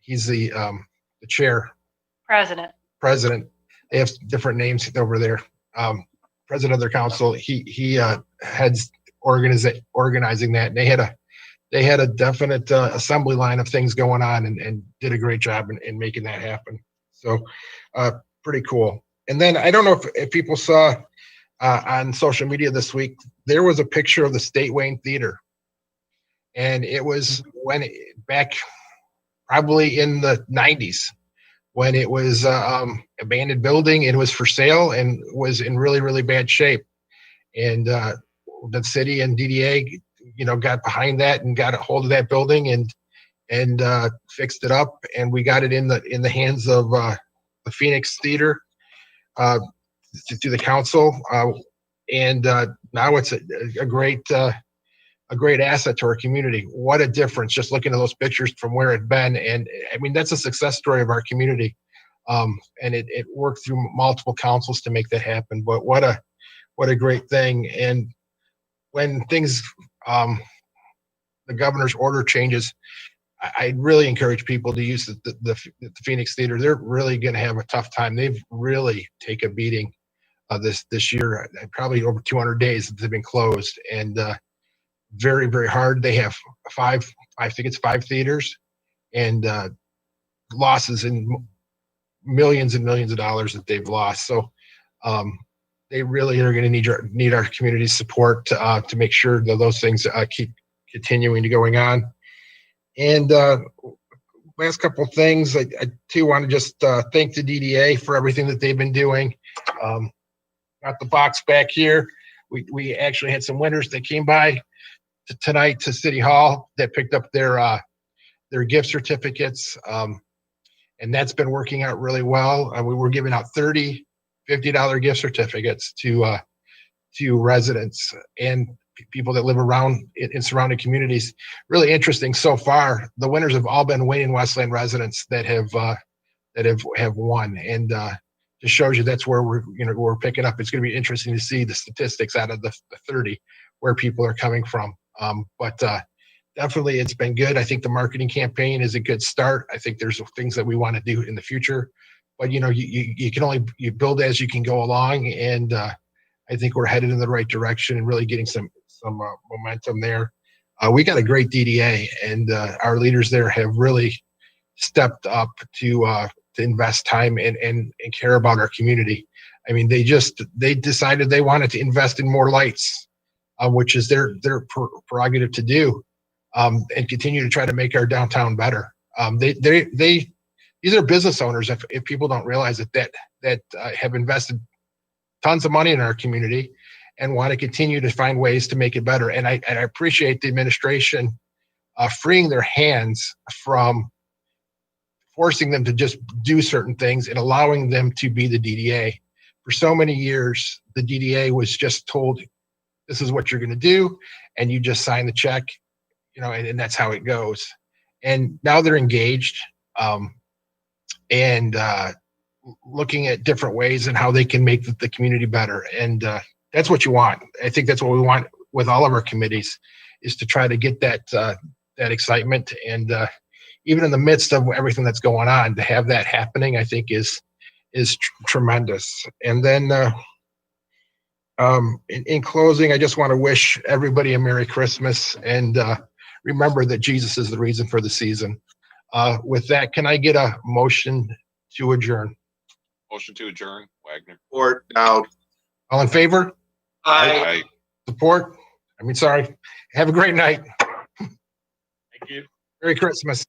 He's the chair. President. They have different names over there. President of their council. He heads organizing that. And they had a definite assembly line of things going on, and did a great job in making that happen. So pretty cool. And then I don't know if people saw on social media this week, there was a picture of the State Wayne Theater. And it was back probably in the 90s when it was abandoned building. It was for sale and was in really, really bad shape. And the city and DDA, got behind that and got a hold of that building and fixed it up. And we got it in the hands of the Phoenix Theater to the council. And now it's a great asset to our community. What a difference, just looking at those pictures from where it'd been. And I mean, that's a success story of our community. And it worked through multiple councils to make that happen. But what a great thing. And when things, the governor's order changes, I really encourage people to use the Phoenix Theater. They're really going to have a tough time. They've really taken a beating this year. Probably over 200 days that they've been closed, and very, very hard. They have I think it's 5 theaters, and losses in millions and millions of dollars that they've lost. So they really are going to need our community's support to make sure that those things keep continuing to going on. And last couple of things, I too want to just thank the DDA for everything that they've been doing. Got the box back here. We actually had some winners that came by tonight to City Hall that picked up their gift certificates, and that's been working out really well. We were giving out 30 $50 gift certificates to residents and people that live around in surrounding communities. Really interesting so far. The winners have all been Wayne and Westland residents that have won, and just shows you that's where we're picking up. It's going to be interesting to see the statistics out of the 30 where people are coming from. But definitely it's been good. I think the marketing campaign is a good start. I think there's things that we want to do in the future, but you can only build as you can go along, and I think we're headed in the right direction and really getting some momentum there. We got a great DDA, and our leaders there have really stepped up to invest time and care about our community. I mean, they decided they wanted to invest in more lights, which is their prerogative to do, and continue to try to make our downtown better. These are business owners, if people don't realize it, that have invested tons of money in our community, and want to continue to find ways to make it better. And I appreciate the administration freeing their hands from forcing them to just do certain things and allowing them to be the DDA. For so many years, the DDA was just told, this is what you're going to do, and you just sign the check, and that's how it goes. And now they're engaged and looking at different ways and how they can make the community better. And that's what you want. I think that's what we want with all of our committees, is to try to get that excitement. And even in the midst of everything that's going on, to have that happening, I think is tremendous. And then in closing, I just want to wish everybody a Merry Christmas, and remember that Jesus is the reason for the season. With that, can I get a motion to adjourn? Motion to adjourn, Wagner. Support, Dowd. All in favor? Aye. Support? Sorry. Have a great night. Thank you. Merry Christmas.